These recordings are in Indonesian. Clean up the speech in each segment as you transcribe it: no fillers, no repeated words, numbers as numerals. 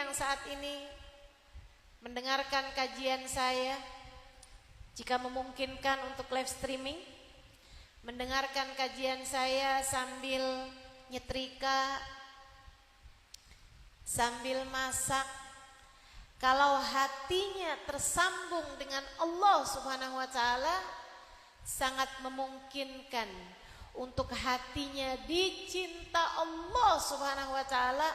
yang saat ini mendengarkan kajian saya, jika memungkinkan untuk live streaming, mendengarkan kajian saya sambil nyetrika, sambil masak, kalau hatinya tersambung dengan Allah Subhanahu wa taala, sangat memungkinkan untuk hatinya dicinta Allah Subhanahu wa taala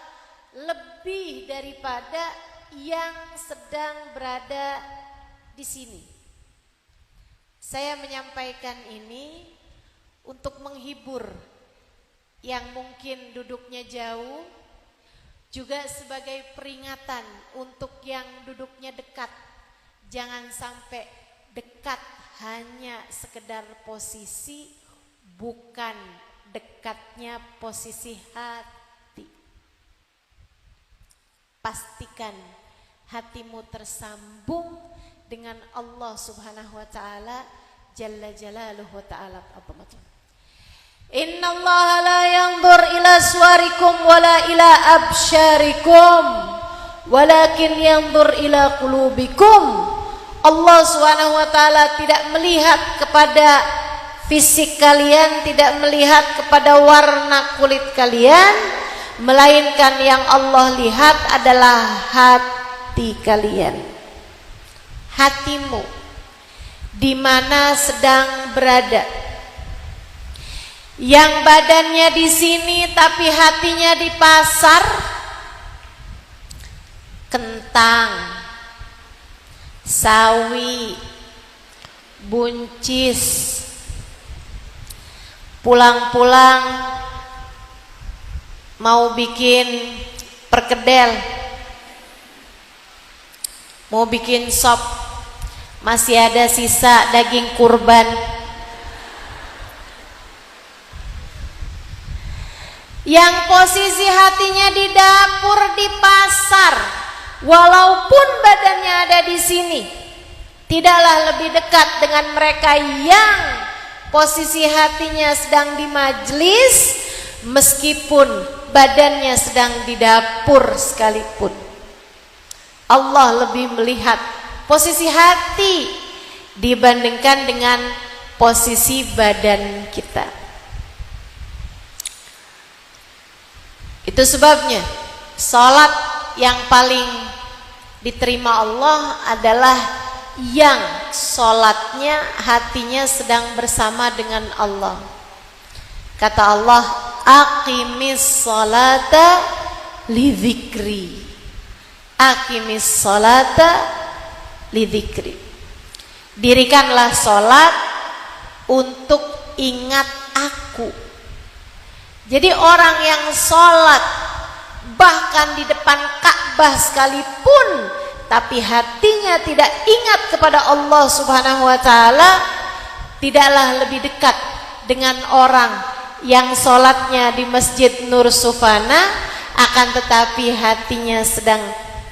lebih daripada yang sedang berada di sini. Saya menyampaikan ini untuk menghibur yang mungkin duduknya jauh, juga sebagai peringatan untuk yang duduknya dekat. Jangan sampai dekat hanya sekedar posisi, bukan dekatnya posisi hati. Pastikan hatimu tersambung dengan Allah Subhanahu wa taala jalla jalaluhu ta'ala. Inna Allah la yanzur ila suwarikum wala ila absyarikum walakin yanzur ila qulubikum. Allah Subhanahu wa taala tidak melihat kepada fisik kalian, tidak melihat kepada warna kulit kalian, melainkan yang Allah lihat adalah hati kalian. Hatimu di mana sedang berada. Yang badannya di sini tapi hatinya di pasar, kentang, sawi, buncis, pulang-pulang mau bikin perkedel, mau bikin sop, masih ada sisa daging kurban. Yang posisi hatinya di dapur, di pasar, walaupun badannya ada di sini, tidaklah lebih dekat dengan mereka yang posisi hatinya sedang di majlis, meskipun badannya sedang di dapur sekalipun. Allah lebih melihat posisi hati dibandingkan dengan posisi badan kita. Itu sebabnya salat yang paling diterima Allah adalah yang salatnya hatinya sedang bersama dengan Allah. Kata Allah, aqimis salata li dzikri. Aqimis salata li dzikri. Dirikanlah salat untuk ingat aku. Jadi orang yang sholat bahkan di depan Ka'bah sekalipun, tapi hatinya tidak ingat kepada Allah Subhanahu wa taala, tidaklah lebih dekat dengan orang yang sholatnya di Masjid Nur Sufana, akan tetapi hatinya sedang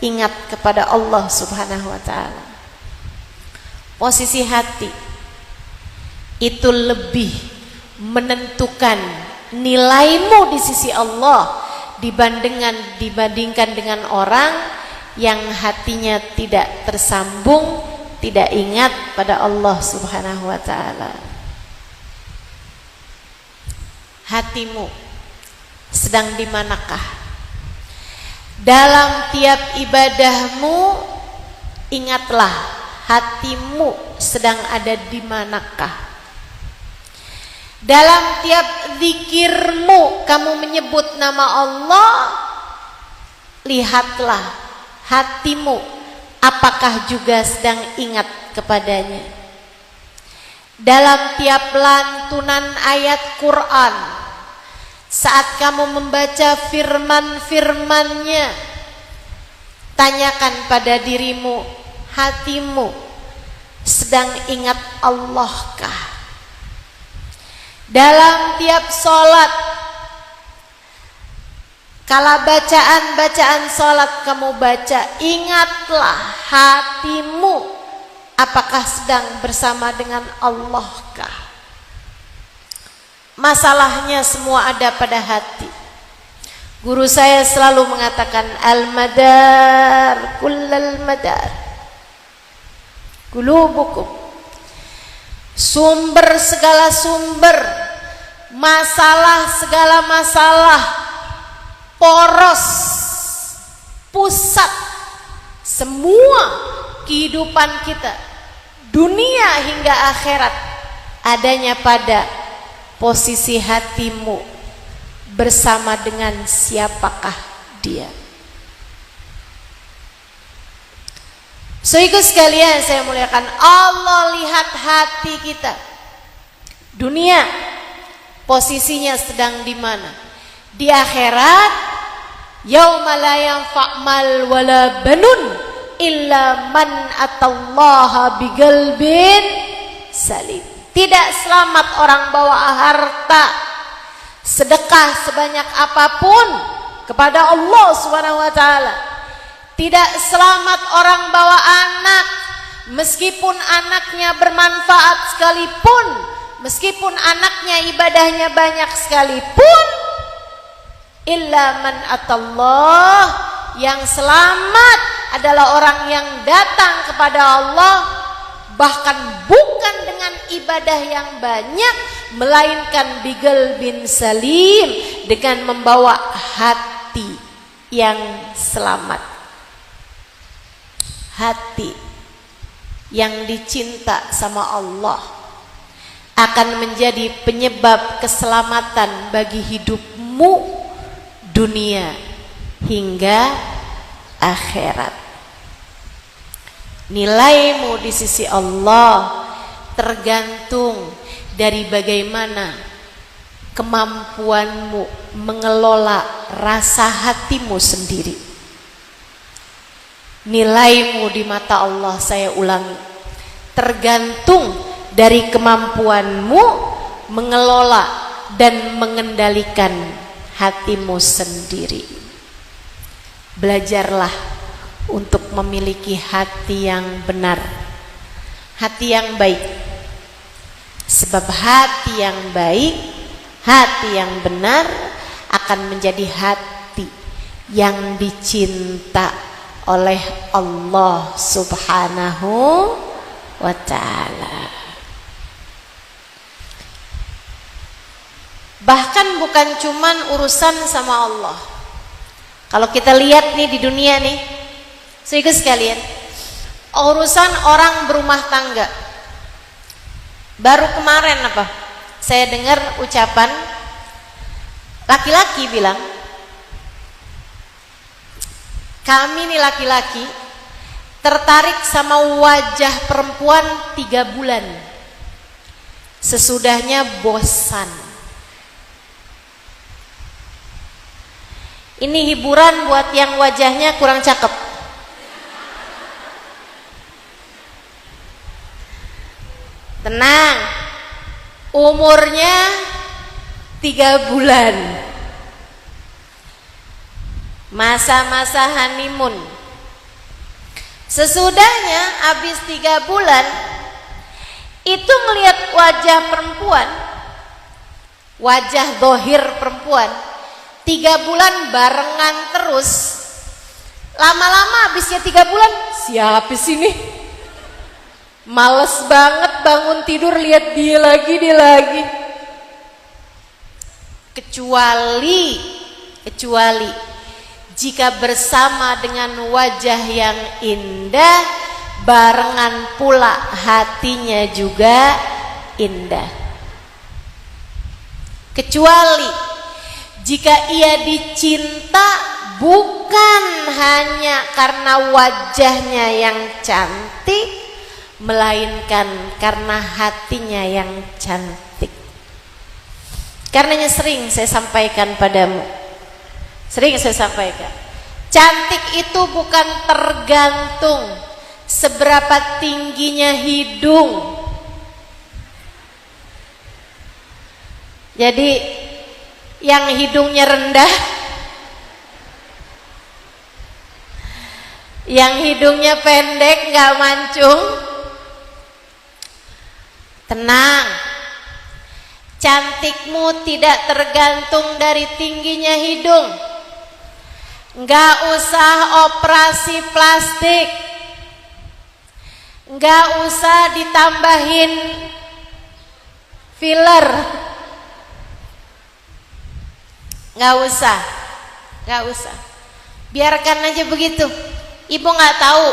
ingat kepada Allah Subhanahu wa taala. Posisi hati itu lebih menentukan nilaimu di sisi Allah dibandingkan dengan orang yang hatinya tidak tersambung, tidak ingat pada Allah Subhanahu wa taala. Hatimu sedang di manakah? Dalam tiap ibadahmu ingatlah hatimu sedang ada di manakah. Dalam tiap zikirmu kamu menyebut nama Allah, lihatlah hatimu apakah juga sedang ingat kepadanya. Dalam tiap lantunan ayat Quran, saat kamu membaca firman-firmannya, tanyakan pada dirimu, hatimu sedang ingat Allah-kah? Dalam tiap sholat, kala bacaan sholat kamu baca, ingatlah hatimu apakah sedang bersama dengan Allah-kah? Masalahnya semua ada pada hati. Guru saya selalu mengatakan al-madar kullal madar qulubukum. Sumber segala sumber, masalah segala masalah, poros, pusat semua kehidupan kita, dunia hingga akhirat, adanya pada posisi hatimu bersama dengan siapakah dia. Saudara sekalian saya muliakan, Allah lihat hati kita. Dunia posisinya sedang di mana? Di akhirat, yauma la yanfa' mal wala banun illa man atallaha biqalbin salim. Tidak selamat orang bawa harta, sedekah sebanyak apapun kepada Allah Subhanahu wa taala. Tidak selamat orang bawa anak, meskipun anaknya bermanfaat sekalipun, meskipun anaknya ibadahnya banyak sekalipun, illa man atallah, yang selamat adalah orang yang datang kepada Allah, bahkan bukan dengan ibadah yang banyak, melainkan bigel bin salim, dengan membawa hati yang selamat, hati yang dicinta sama Allah, akan menjadi penyebab keselamatan bagi hidupmu dunia hingga akhirat. Nilaimu di sisi Allah tergantung dari bagaimana kemampuanmu mengelola rasa hatimu sendiri. Nilaimu di mata Allah, saya ulangi, tergantung dari kemampuanmu mengelola dan mengendalikan hatimu sendiri. Belajarlah untuk memiliki hati yang benar, hati yang baik. Sebab hati yang baik, hati yang benar akan menjadi hati yang dicinta oleh Allah Subhanahu wa ta'ala. Bahkan bukan cuman urusan sama Allah. Kalau kita lihat nih di dunia nih, saudara sekalian, urusan orang berumah tangga. Baru kemarin apa? Saya dengar ucapan laki-laki bilang, kami nih laki-laki tertarik sama wajah perempuan 3 bulan, sesudahnya bosan. Ini hiburan buat yang wajahnya kurang cakep. Tenang, umurnya 3 bulan, masa-masa honeymoon. Sesudahnya habis 3 bulan itu ngelihat wajah perempuan, wajah dohir perempuan, 3 bulan barengan terus, lama-lama habisnya 3 bulan, siapa sih nih? Males banget bangun tidur lihat dia lagi. Kecuali jika bersama dengan wajah yang indah, barengan pula hatinya juga indah. Kecuali jika ia dicinta bukan hanya karena wajahnya yang cantik, melainkan karena hatinya yang cantik. Karenanya sering saya sampaikan padamu, cantik itu bukan tergantung seberapa tingginya hidung. Jadi yang hidungnya rendah, yang hidungnya pendek gak mancung, tenang, cantikmu tidak tergantung dari tingginya hidung, Nggak usah operasi plastik, nggak usah ditambahin filler, nggak usah, biarkan aja begitu. Ibu nggak tahu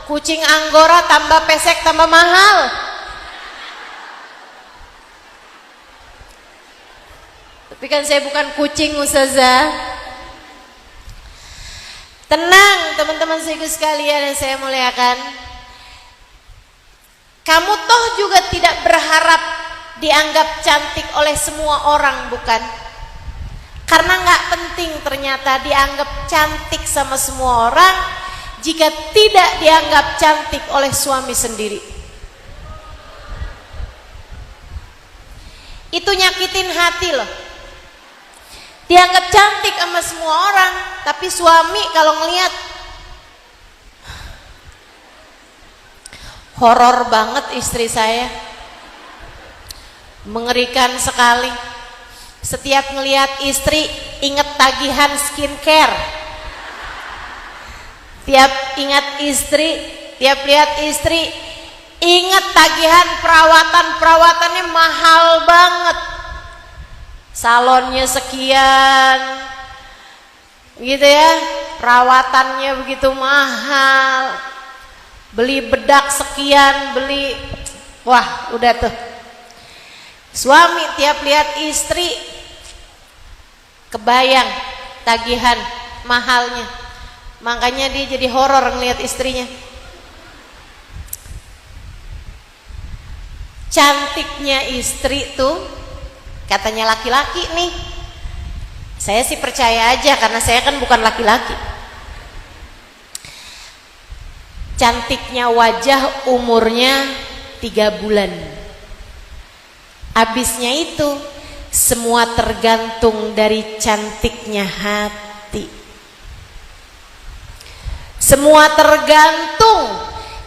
kucing Anggora tambah pesek tambah mahal. Tapi kan saya bukan kucing, Ustazah. Tenang teman-teman sekalian yang saya muliakan. Kamu toh juga tidak berharap dianggap cantik oleh semua orang, bukan? Karena nggak penting ternyata dianggap cantik sama semua orang jika tidak dianggap cantik oleh suami sendiri. Itu nyakitin hati loh. Dianggap cantik sama semua orang, tapi suami kalau ngelihat horor banget istri saya, mengerikan sekali. Setiap ngelihat istri ingat tagihan skincare. Tiap lihat istri ingat tagihan perawatannya mahal banget. Salonnya sekian, gitu ya, perawatannya begitu mahal, beli bedak sekian, wah udah tuh. Suami tiap lihat istri kebayang tagihan mahalnya, makanya dia jadi horor ngelihat istrinya. Cantiknya istri tuh katanya laki-laki nih, saya sih percaya aja karena saya kan bukan laki-laki. Cantiknya wajah umurnya 3 bulan. Habisnya itu semua tergantung dari cantiknya hati. Semua tergantung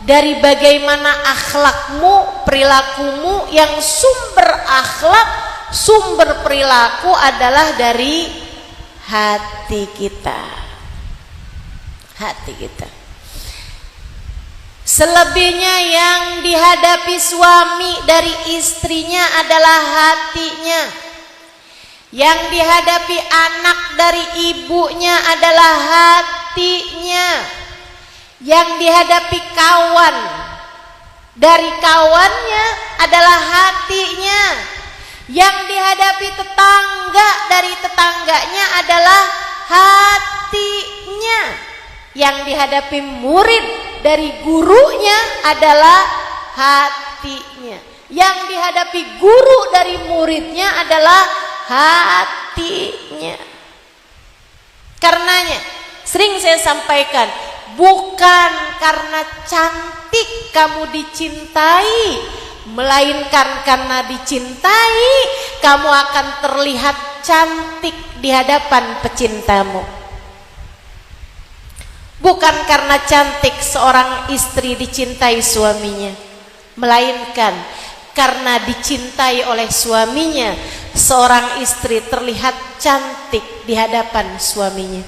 dari bagaimana akhlakmu, perilakumu. Yang sumber akhlak, sumber perilaku adalah dari hati kita. Hati kita. Selebihnya yang dihadapi suami dari istrinya adalah hatinya. Yang dihadapi anak dari ibunya adalah hatinya. Yang dihadapi kawan dari kawannya adalah hatinya. Yang dihadapi tetangga dari tetangganya adalah hatinya. Yang dihadapi murid dari gurunya adalah hatinya. Yang dihadapi guru dari muridnya adalah hatinya. Karenanya sering saya sampaikan, bukan karena cantik kamu dicintai, melainkan karena dicintai kamu akan terlihat cantik di hadapan pecintamu. Bukan karena cantik seorang istri dicintai suaminya, melainkan karena dicintai oleh suaminya seorang istri terlihat cantik di hadapan suaminya.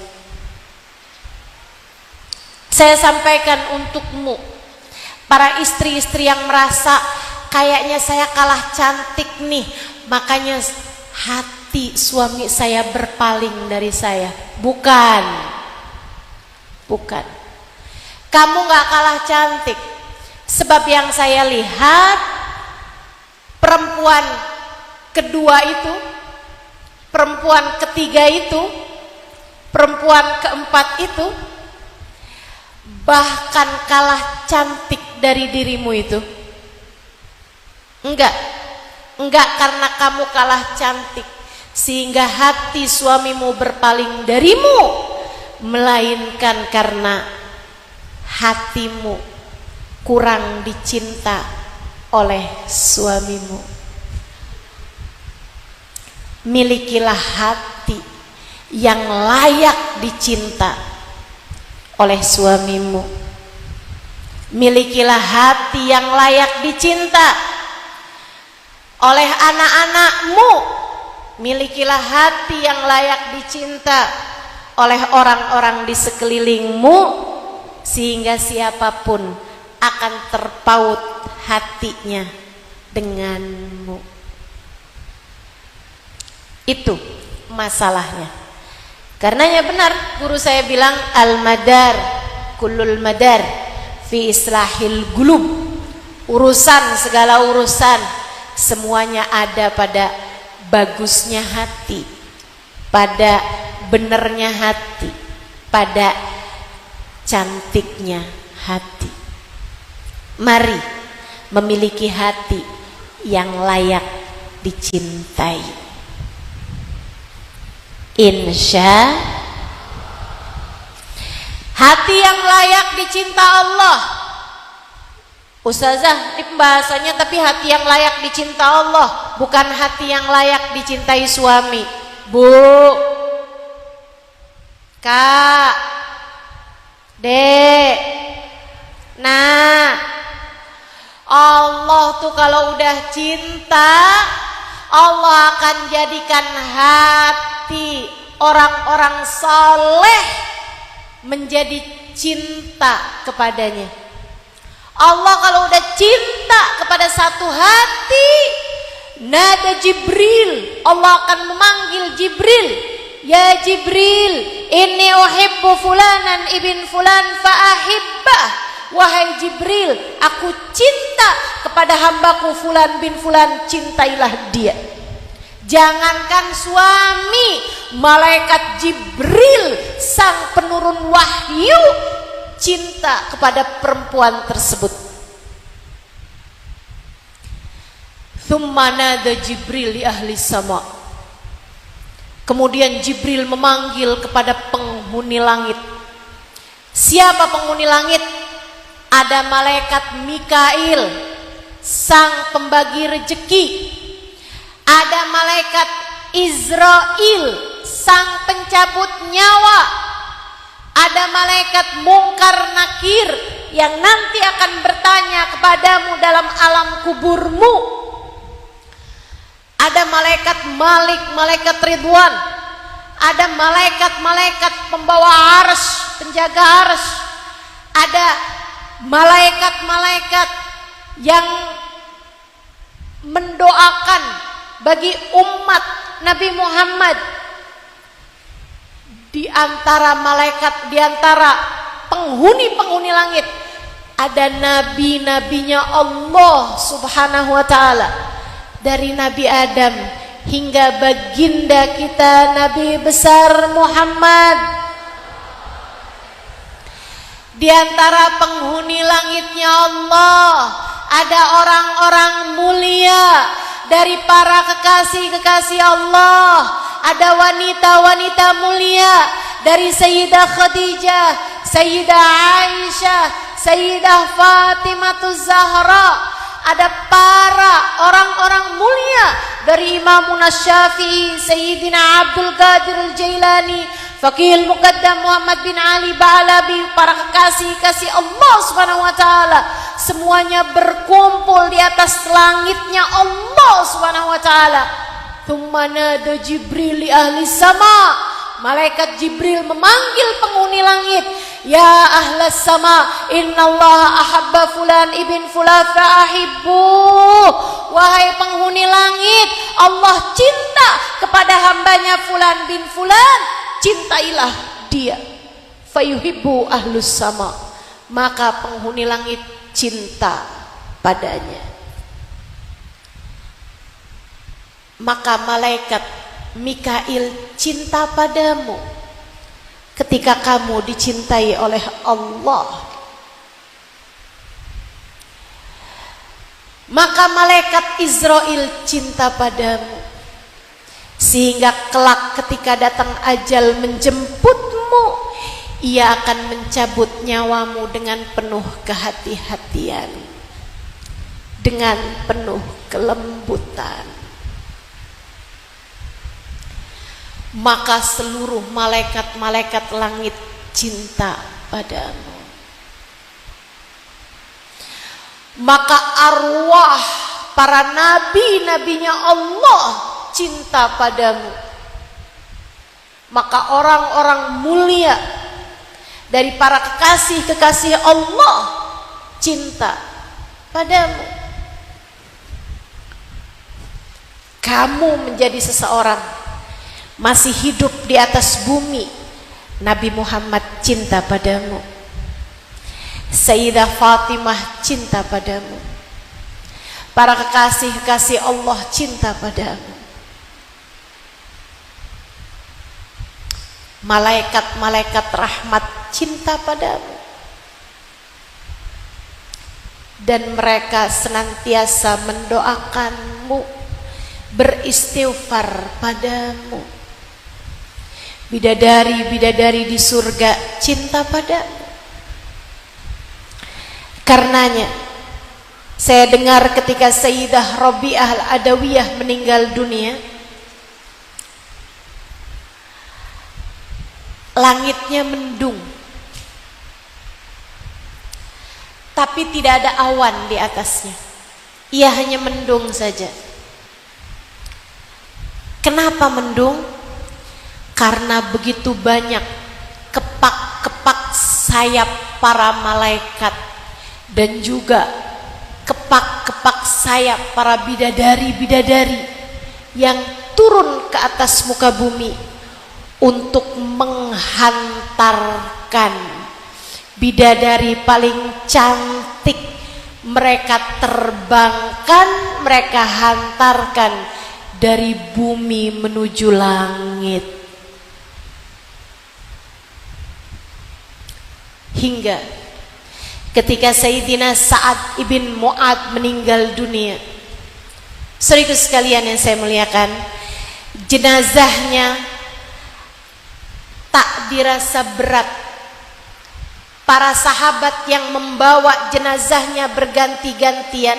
Saya sampaikan untukmu, para istri-istri yang merasa kayaknya saya kalah cantik nih, makanya hati suami saya berpaling dari saya. Bukan. Kamu gak kalah cantik. Sebab yang saya lihat, perempuan kedua itu, perempuan ketiga itu, perempuan keempat itu bahkan kalah cantik dari dirimu itu. Enggak karena kamu kalah cantik sehingga hati suamimu berpaling darimu, melainkan karena hatimu kurang dicinta oleh suamimu. Milikilah hati yang layak dicinta oleh suamimu. Milikilah hati yang layak dicinta oleh anak-anakmu. Milikilah hati yang layak dicinta oleh orang-orang di sekelilingmu, sehingga siapapun akan terpaut hatinya denganmu. Itu masalahnya. Karenanya benar guru saya bilang al-madar kullul madar fi islahil gulub. Urusan, segala urusan semuanya ada pada bagusnya hati, pada benernya hati, pada cantiknya hati. Mari memiliki hati yang layak dicintai. Insya hati yang layak dicinta Allah. Ustazah, ini pembahasannya tapi hati yang layak dicinta Allah, bukan hati yang layak dicintai suami. Bu, Kak, Dek, nah, Allah tuh kalau udah cinta, Allah akan jadikan hati orang-orang saleh menjadi cinta kepadanya. Allah kalau udah cinta kepada satu hati, nada Jibril, Allah akan memanggil Jibril, ya Jibril, inni uhibbu fulanan ibn fulan fa'ahibbah. Wahai Jibril, aku cinta kepada hambaku fulan bin fulan, cintailah dia. Jangankan suami, malaikat Jibril sang penurun wahyu cinta kepada perempuan tersebut. Thumma nada Jibril li ahli sama. Kemudian Jibril memanggil kepada penghuni langit. Siapa penghuni langit? Ada malaikat Mikail, sang pembagi rejeki. Ada malaikat Israel, sang pencabut nyawa. Ada malaikat Mungkar Nakir yang nanti akan bertanya kepadamu dalam alam kuburmu. Ada malaikat Malik, malaikat Ridwan. Ada malaikat-malaikat pembawa arsy, penjaga arsy. Ada malaikat-malaikat yang mendoakan bagi umat Nabi Muhammad. Di antara malaikat, di antara penghuni-penghuni langit, ada nabi-nabinya Allah Subhanahu wa ta'ala. Dari Nabi Adam hingga baginda kita Nabi besar Muhammad. Di antara penghuni langitnya Allah ada orang-orang mulia dari para kekasih-kekasih Allah. Ada wanita-wanita mulia dari Sayyidah Khadijah, Sayyidah Aisyah, Sayyidah Fatimah Zahra. Ada para orang-orang mulia dari Imam Syafi'i, Sayyidina Abdul Qadir Al-Jailani, Faqihul Muqaddam Muhammad bin Ali Ba'alabi, para kekasih-kasih Allah Subhanahu wa ta'ala. Semuanya berkumpul di atas langitnya Allah Subhanahu wa ta'ala. Thumma nada Jibril li ahli sama. Malaikat Jibril memanggil penghuni langit, ya ahlas sama, innallaha ahabba fulan ibn fulan fa'ahibbu. Wahai penghuni langit, Allah cinta kepada hambanya fulan bin fulan, cintailah dia. Fayuhibbu ahlus sama, maka penghuni langit cinta padanya. Maka malaikat Mikail cinta padamu ketika kamu dicintai oleh Allah. Maka malaikat Israel cinta padamu sehingga kelak ketika datang ajal menjemputmu, ia akan mencabut nyawamu dengan penuh kehati-hatian, dengan penuh kelembutan. Maka seluruh malaikat-malaikat langit cinta padamu. Maka arwah para nabi-nabinya Allah cinta padamu. Maka orang-orang mulia dari para kekasih-kekasih Allah cinta padamu. Kamu menjadi seseorang masih hidup di atas bumi, Nabi Muhammad cinta padamu. Sayyidah Fatimah cinta padamu. Para kekasih-kekasih Allah cinta padamu. Malaikat-malaikat rahmat cinta padamu. Dan mereka senantiasa mendoakanmu, beristighfar padamu. Bidadari-bidadari di surga cinta padamu. Karenanya saya dengar ketika Sayyidah Rabi'ah Al-Adawiyah meninggal dunia, langitnya mendung, tapi tidak ada awan di atasnya. Ia hanya mendung saja. Kenapa mendung? Karena begitu banyak kepak-kepak sayap para malaikat dan juga kepak-kepak sayap para bidadari-bidadari yang turun ke atas muka bumi untuk menghantarkan bidadari paling cantik. Mereka terbangkan, mereka hantarkan dari bumi menuju langit. Hingga ketika Sayyidina Sa'ad ibn Mu'ad meninggal dunia, saudaraku sekalian yang saya muliakan, jenazahnya tak dirasa berat. Para sahabat yang membawa jenazahnya berganti-gantian,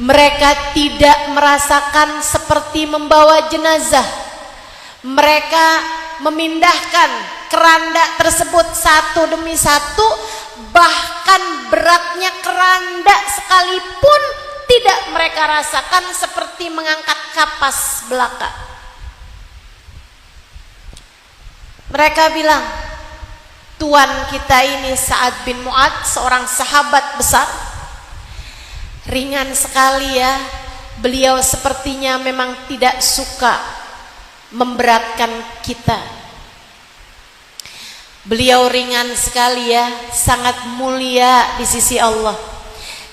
mereka tidak merasakan seperti membawa jenazah. Mereka memindahkan keranda tersebut satu demi satu, bahkan beratnya keranda sekalipun tidak mereka rasakan seperti mengangkat kapas belaka. Mereka bilang, Tuan kita ini Sa'ad bin Mu'ad, seorang sahabat besar, ringan sekali ya. Beliau sepertinya memang tidak suka memberatkan kita. Beliau ringan sekali ya, sangat mulia di sisi Allah.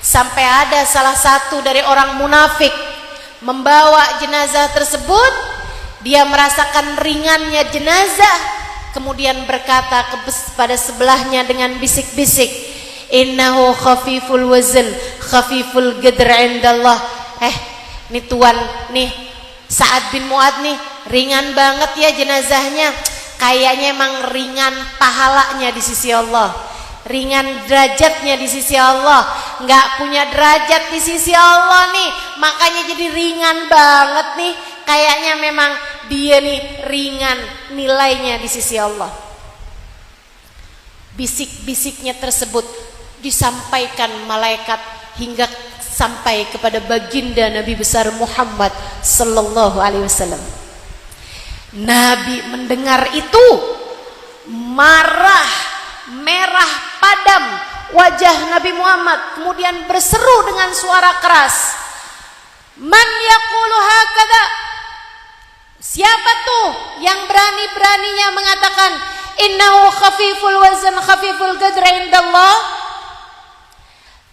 Sampai ada salah satu dari orang munafik membawa jenazah tersebut, dia merasakan ringannya jenazah, kemudian berkata kepada sebelahnya dengan bisik-bisik, innahu khafiful wazn khafiful qadr indallah. Nih tuan, nih Sa'ad bin Mu'ad nih ringan banget ya jenazahnya, kayaknya emang ringan pahalanya di sisi Allah, ringan derajatnya di sisi Allah, nggak punya derajat di sisi Allah nih, makanya jadi ringan banget nih, kayaknya memang dia nih ringan nilainya di sisi Allah. Bisik-bisiknya tersebut disampaikan malaikat hingga sampai kepada baginda Nabi besar Muhammad sallallahu alaihi wasallam. Nabi mendengar itu marah, merah padam wajah Nabi Muhammad, kemudian berseru dengan suara keras, man yaqulu hakadha? Siapa tuh yang berani-beraninya mengatakan innahu khafiful wazn khafiful qadr indallah?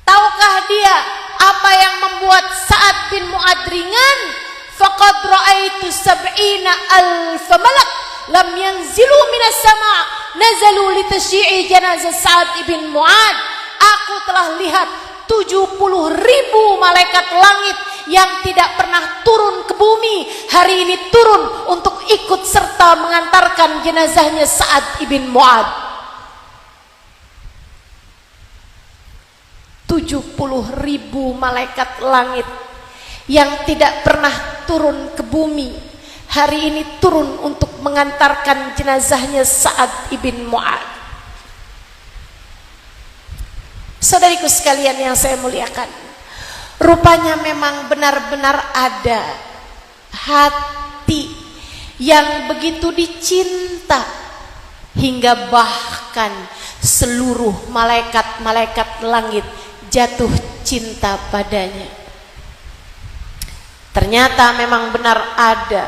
Tahukah dia apa yang membuat Sa'ad bin Mu'ad ringan? Faqad ra'aitu sab'ina alf malak lam yanzilu minas sama' nazalu litasyi'i janazah Sa'ad bin Mu'ad. Aku telah lihat 70.000 malaikat langit yang tidak pernah turun ke bumi, hari ini turun untuk ikut serta mengantarkan jenazahnya Sa'ad ibn Mu'ad. 70.000 malaikat langit yang tidak pernah turun ke bumi, hari ini turun untuk mengantarkan jenazahnya Sa'ad ibn Mu'ad. Saudariku sekalian yang saya muliakan, rupanya memang benar-benar ada hati yang begitu dicinta hingga bahkan seluruh malaikat-malaikat langit jatuh cinta padanya. Ternyata memang benar ada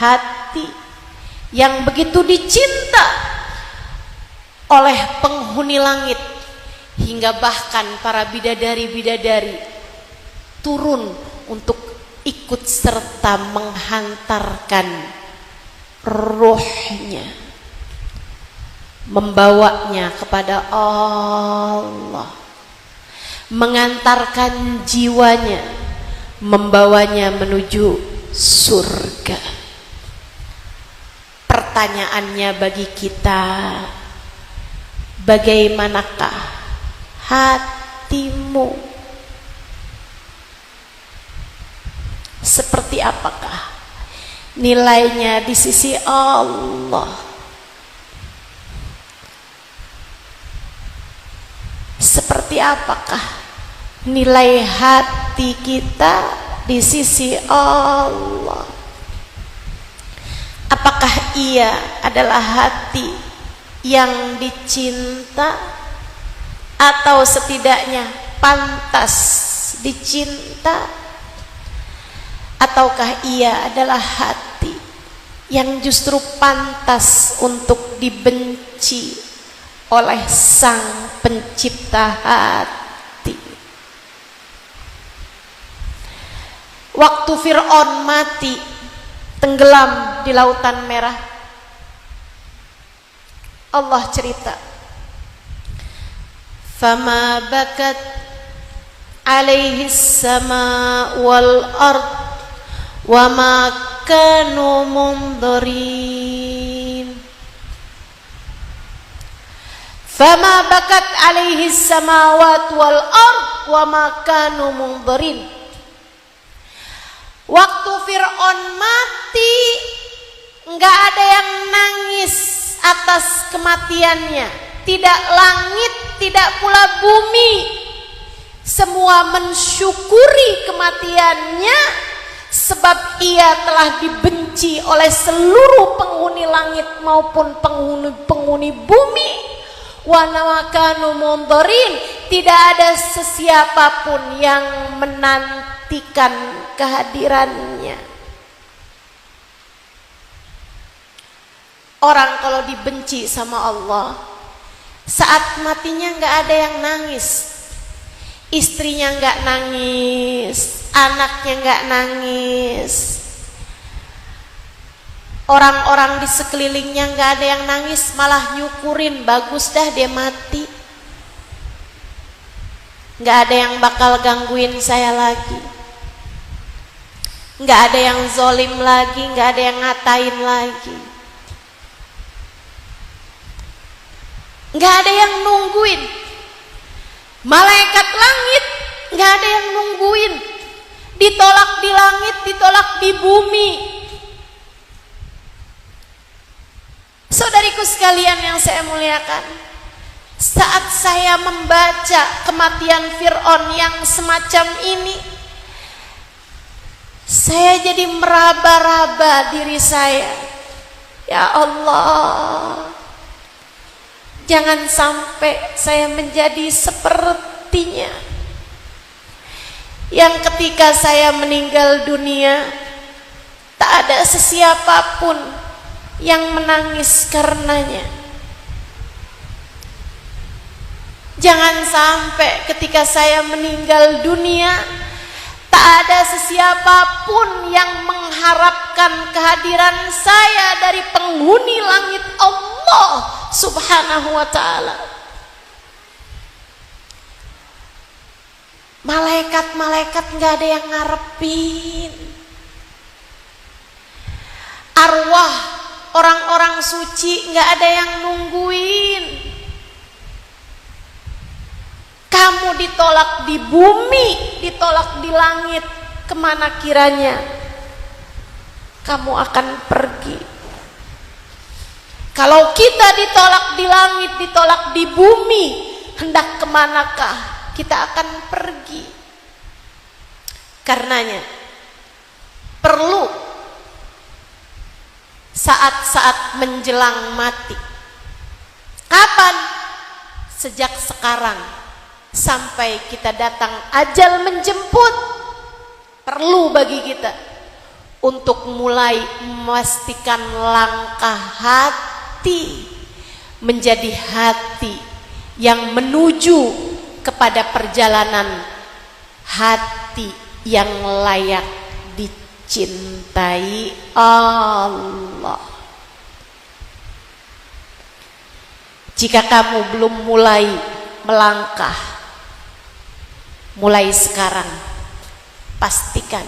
hati yang begitu dicinta oleh penghuni langit hingga bahkan para bidadari-bidadari turun untuk ikut serta menghantarkan ruhnya, membawanya kepada Allah, mengantarkan jiwanya, membawanya menuju surga. Pertanyaannya bagi kita, bagaimanakah hatimu? Seperti apakah nilainya di sisi Allah? Seperti apakah nilai hati kita di sisi Allah? Apakah ia adalah hati yang dicinta atau setidaknya pantas dicinta? Ataukah ia adalah hati yang justru pantas untuk dibenci oleh Sang Pencipta hati? Waktu Fir'aun mati, tenggelam di Lautan Merah, Allah cerita, "Fama bakat alaihi sama wal ard wa ma kanu mundzirin." Fama bakat alaihi samawat wal ard wa ma kanu mundzirin. Waktu Fir'aun mati, enggak ada yang nangis atas kematiannya, tidak langit, tidak pula bumi. Semua mensyukuri kematiannya, sebab ia telah dibenci oleh seluruh penghuni langit maupun penghuni bumi. Wa namakanu mundzirin, tidak ada sesiapapun yang menantikan kehadirannya. Orang kalau dibenci sama Allah, saat matinya nggak ada yang nangis. Istrinya nggak nangis, anaknya nggak nangis, orang-orang di sekelilingnya nggak ada yang nangis, malah nyukurin, bagus dah dia mati, nggak ada yang bakal gangguin saya lagi, nggak ada yang zolim lagi, nggak ada yang ngatain lagi, nggak ada yang nungguin. Malaikat langit nggak ada yang nungguin, ditolak di langit, ditolak di bumi. Saudariku sekalian yang saya muliakan, saat saya membaca kematian Fir'aun yang semacam ini, saya jadi meraba-raba diri saya. Ya Allah, jangan sampai saya menjadi sepertinya, yang ketika saya meninggal dunia tak ada sesiapapun yang menangis karenanya. Jangan sampai ketika saya meninggal dunia tak ada sesiapapun yang mengharapkan kehadiran saya dari penghuni langit Allah Subhanahu wa ta'ala. Malaikat-malaikat nggak ada yang ngarepin, arwah orang-orang suci nggak ada yang nungguin. Kamu ditolak di bumi, ditolak di langit, kemana kiranya kamu akan pergi? Kalau kita ditolak di langit, ditolak di bumi, hendak kemanakah kita akan pergi? Karenanya perlu saat-saat menjelang mati. Kapan? Sejak sekarang sampai kita datang ajal menjemput. Perlu bagi kita untuk mulai memastikan langkah hati menjadi hati yang menuju kepada perjalanan hati yang layak dicintai Allah. Jika kamu belum mulai melangkah, mulai sekarang pastikan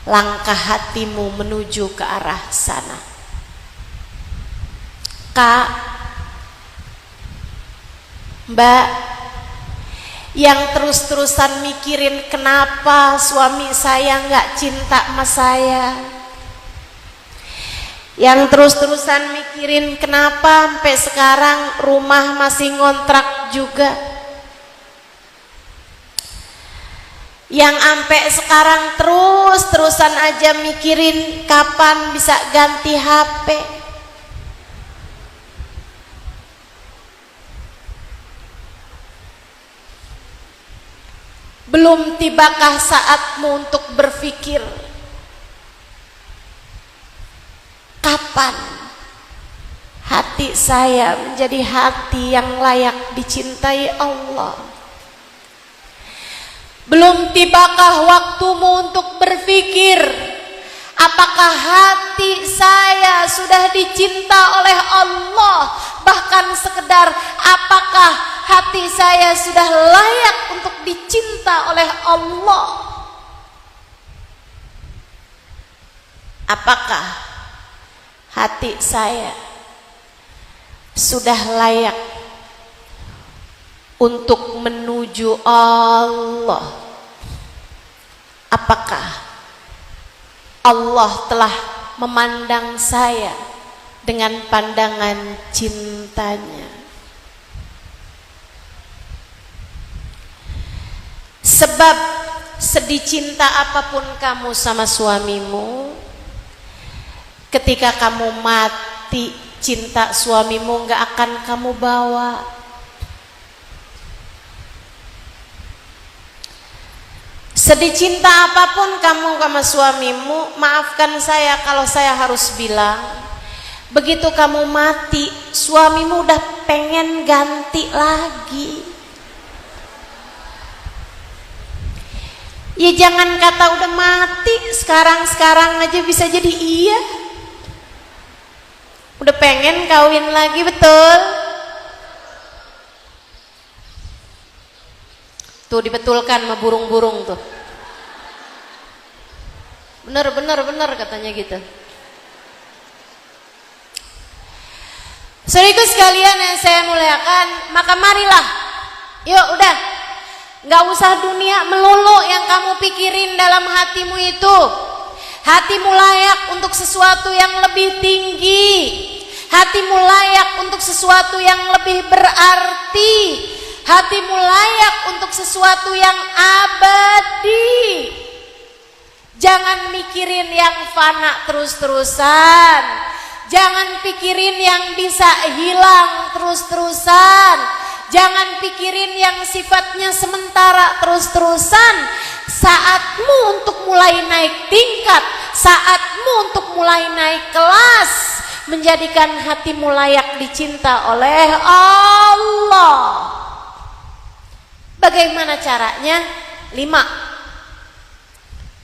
langkah hatimu menuju ke arah sana. Kak, Mbak, yang terus-terusan mikirin kenapa suami saya nggak cinta sama saya, yang terus-terusan mikirin kenapa sampai sekarang rumah masih ngontrak juga, yang sampai sekarang terus-terusan aja mikirin kapan bisa ganti HP. Belum tibakah saatmu untuk berpikir kapan hati saya menjadi hati yang layak dicintai Allah? Belum tibakah waktumu untuk berpikir apakah hati saya sudah dicinta oleh Allah? Bahkan sekedar apakah hati saya sudah layak untuk dicinta oleh Allah? Apakah hati saya sudah layak untuk menuju Allah? Apakah Allah telah memandang saya dengan pandangan cintanya? Sebab sedih cinta apapun kamu sama suamimu, ketika kamu mati cinta suamimu gak akan kamu bawa. Sedih cinta apapun kamu sama suamimu, maafkan saya kalau saya harus bilang, begitu kamu mati suamimu udah pengen ganti lagi. Ya jangan kata udah mati, sekarang aja bisa jadi iya. Udah pengen kawin lagi, betul? Tuh dibetulkan sama burung-burung tuh. Bener katanya gitu. Saudaraku sekalian yang saya muliakan, maka marilah, yuk udah, gak usah dunia melulu yang kamu pikirin dalam hatimu itu. Hatimu layak untuk sesuatu yang lebih tinggi, hatimu layak untuk sesuatu yang lebih berarti, hatimu layak untuk sesuatu yang abadi. Jangan mikirin yang fana terus-terusan, jangan pikirin yang bisa hilang terus-terusan, jangan pikirin yang sifatnya sementara terus-terusan. Saatmu untuk mulai naik tingkat, saatmu untuk mulai naik kelas, menjadikan hatimu layak dicinta oleh Allah. Bagaimana caranya? 5.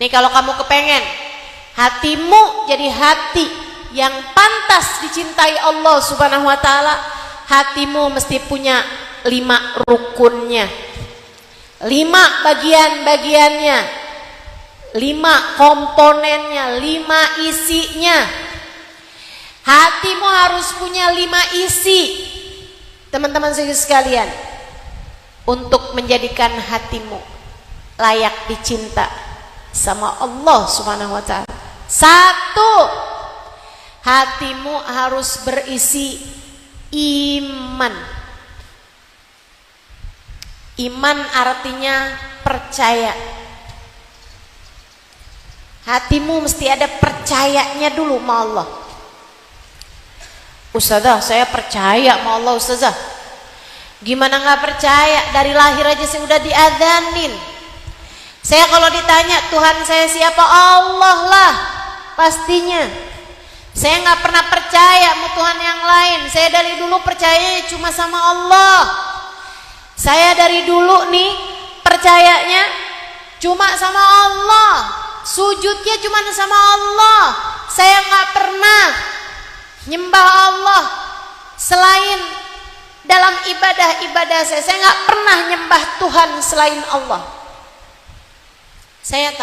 Nih kalau kamu kepengen hatimu jadi hati yang pantas dicintai Allah Subhanahu wa ta'ala, hatimu mesti punya 5 rukunnya, 5 bagian-bagiannya, 5 komponennya, 5 isinya. Hatimu harus punya 5 isi, teman-teman sekalian, untuk menjadikan hatimu layak dicinta sama Allah Subhanahu wa ta'ala. 1, hatimu harus berisi iman. Iman artinya percaya. Hatimu mesti ada percayanya dulu sama Allah. Ustazah, saya percaya sama Allah Ustazah. Gimana nggak percaya? Dari lahir aja saya udah diadzanin. Saya kalau ditanya Tuhan saya siapa, Allah lah pastinya. Saya nggak pernah percaya sama Tuhan yang lain. Saya dari dulu percayanya cuma sama Allah. Saya dari dulu nih percayanya cuma sama Allah. Sujudnya cuma sama Allah. Saya nggak pernah nyembah Allah selain dalam ibadah-ibadah saya. Saya nggak pernah nyembah Tuhan selain Allah. Saya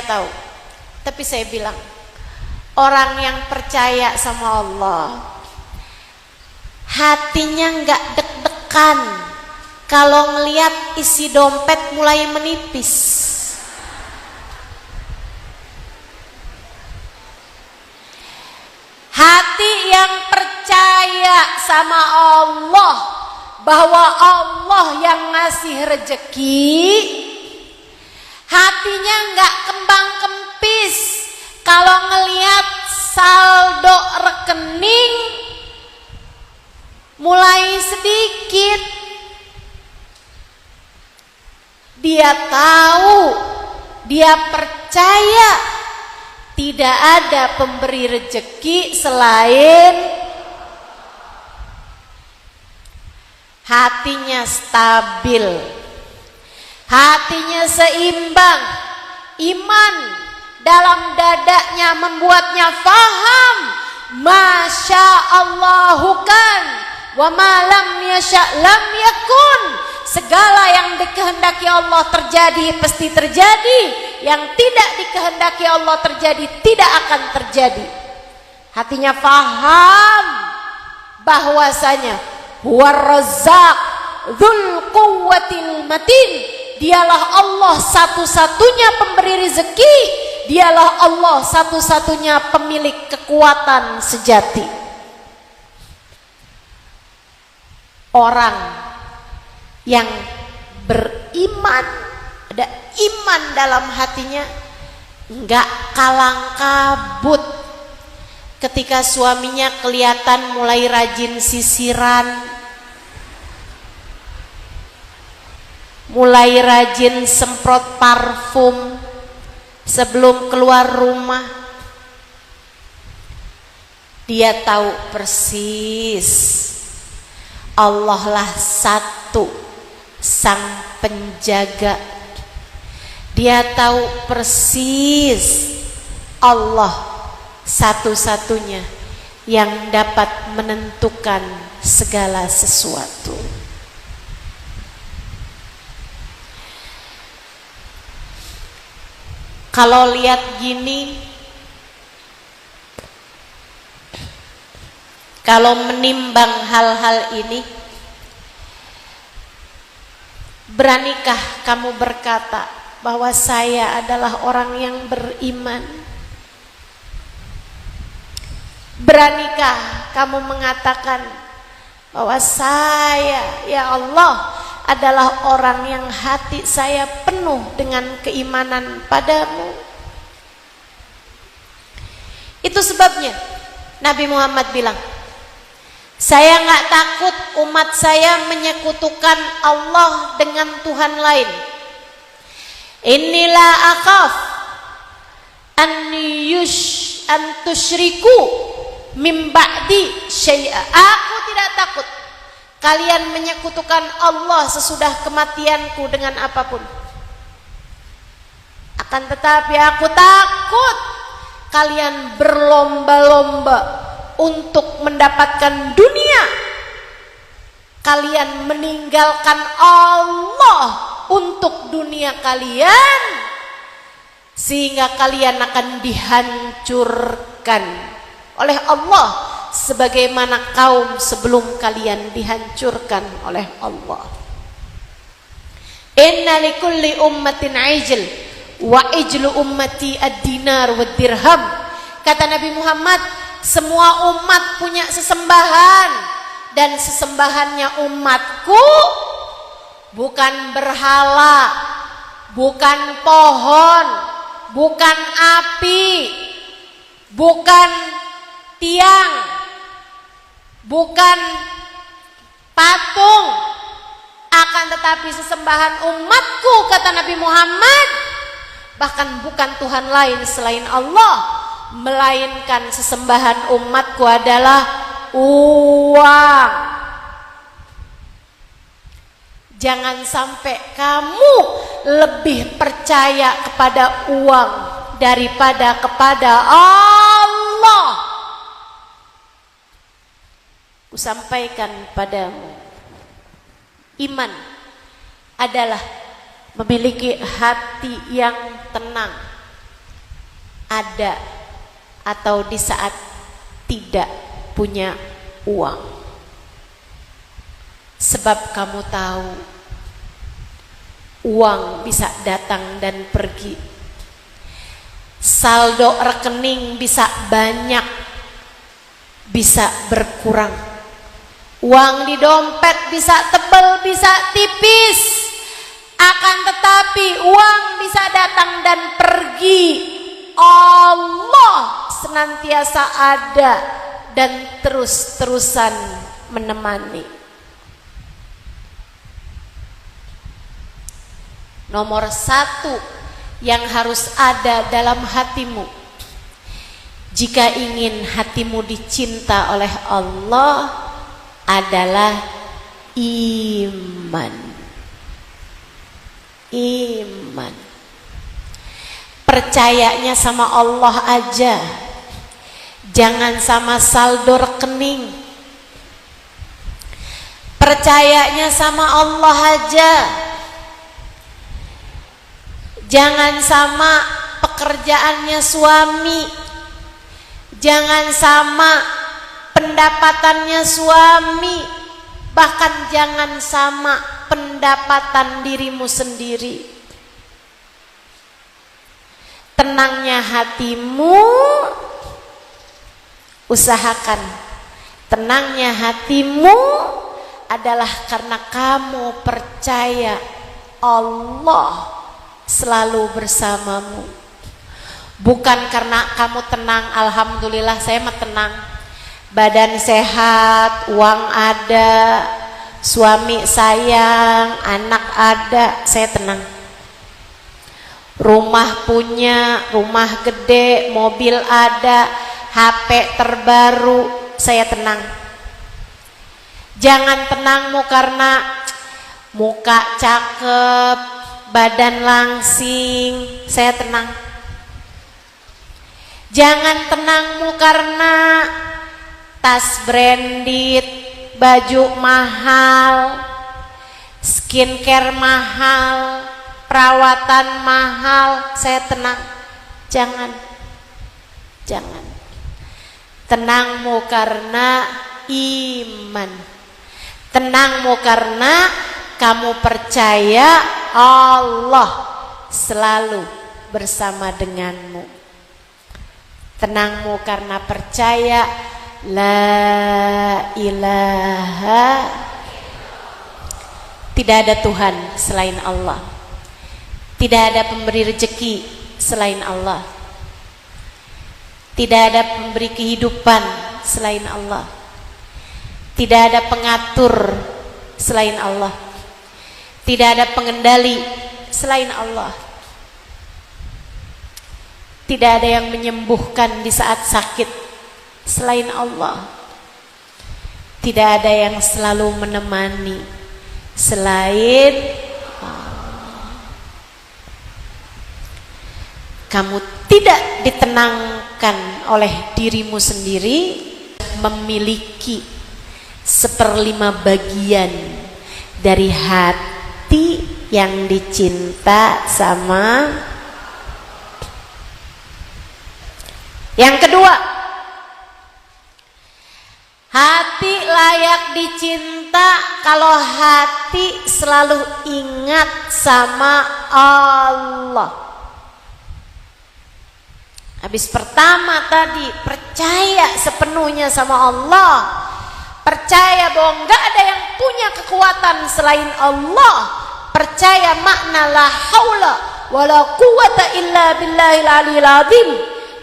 tahu, tapi saya bilang, orang yang percaya sama Allah, hatinya nggak deg-degan kalau ngelihat isi dompet mulai menipis. Hati yang percaya sama Allah, bahwa Allah yang ngasih rezeki, hatinya nggak kembang kempis kalau ngelihat saldo rekening mulai sedikit. Dia tahu, dia percaya tidak ada pemberi rezeki selain. Hatinya stabil, hatinya seimbang, iman dalam dadanya membuatnya faham, Masya Allahu kan, wa ma lam yasha lam yakun. Segala yang dikehendaki Allah terjadi pasti terjadi, yang tidak dikehendaki Allah terjadi tidak akan terjadi. Hatinya faham bahwasanya Huwar Razzaq Dzul Quwwatil Matin, dialah Allah satu-satunya pemberi rezeki, dialah Allah satu-satunya pemilik kekuatan sejati. Orang yang beriman, ada iman dalam hatinya, enggak kalang kabut ketika suaminya kelihatan mulai rajin sisiran, mulai rajin semprot parfum sebelum keluar rumah. Dia tahu persis Allah lah satu sang penjaga. Dia tahu persis Allah satu-satunya yang dapat menentukan segala sesuatu. Kalau lihat gini, kalau menimbang hal-hal ini, beranikah kamu berkata bahwa saya adalah orang yang beriman? Beranikah kamu mengatakan bahwa saya, ya Allah, adalah orang yang hati saya penuh dengan keimanan padamu? Itu sebabnya Nabi Muhammad bilang, saya nggak takut umat saya menyekutukan Allah dengan Tuhan lain. Inilah akhaf an tusyriku mim ba'di syai'a. Aku tidak takut kalian menyekutukan Allah sesudah kematianku dengan apapun. Akan tetapi aku takut kalian berlomba-lomba untuk mendapatkan dunia. Kalian meninggalkan Allah untuk dunia kalian, sehingga kalian akan dihancurkan oleh Allah sebagaimana kaum sebelum kalian dihancurkan oleh Allah. Inna likulli ummatin ajl wa ijlu ummati ad-dinar wa dirham. Kata Nabi Muhammad, semua umat punya sesembahan, dan sesembahannya umatku bukan berhala, bukan pohon, bukan api, bukan tiang, bukan patung, akan tetapi sesembahan umatku, kata Nabi Muhammad, bahkan bukan Tuhan lain selain Allah, melainkan sesembahan umatku adalah uang. Jangan sampai kamu lebih percaya kepada uang daripada kepada Allah. Kusampaikan padamu, iman adalah memiliki hati yang tenang, ada atau di saat tidak punya uang. Sebab kamu tahu, uang bisa datang dan pergi, saldo rekening bisa banyak, bisa berkurang, uang di dompet bisa tebal, bisa tipis, akan tetapi uang bisa datang dan pergi. Allah senantiasa ada dan terus-terusan menemani. Nomor satu yang harus ada dalam hatimu, jika ingin hatimu dicinta oleh Allah, adalah iman. Iman. Percayanya sama Allah aja, jangan sama saldo rekening. Percayanya sama Allah aja, jangan sama pekerjaannya suami, jangan sama pendapatannya suami, bahkan jangan sama pendapatan dirimu sendiri. Tenangnya hatimu, usahakan tenangnya hatimu adalah karena kamu percaya Allah selalu bersamamu, bukan karena kamu tenang. Alhamdulillah saya mah tenang, badan sehat, uang ada, suami sayang, anak ada, saya tenang. Rumah punya, rumah gede, mobil ada, HP terbaru, saya tenang. Jangan tenangmu karena muka cakep, badan langsing, saya tenang. Jangan tenangmu karena tas branded, baju mahal, skincare mahal, perawatan mahal, saya tenang. Jangan. Jangan. Tenangmu karena iman. Tenangmu karena kamu percaya Allah selalu bersama denganmu. Tenangmu karena percaya la ilaha, tidak ada Tuhan selain Allah, tidak ada pemberi rezeki selain Allah, tidak ada pemberi kehidupan selain Allah, tidak ada pengatur selain Allah, tidak ada pengendali selain Allah, tidak ada yang menyembuhkan di saat sakit selain Allah, tidak ada yang selalu menemani selain Allah. Kamu tidak ditenangkan oleh dirimu sendiri, memiliki 1/5 bagian dari hati yang dicinta sama. Yang kedua, hati layak dicinta kalau hati selalu ingat sama Allah. Habis pertama tadi, percaya sepenuhnya sama Allah, percaya bahwa nggak ada yang punya kekuatan selain Allah, percaya makna la haula wala quwata illa billahil aliyil azim.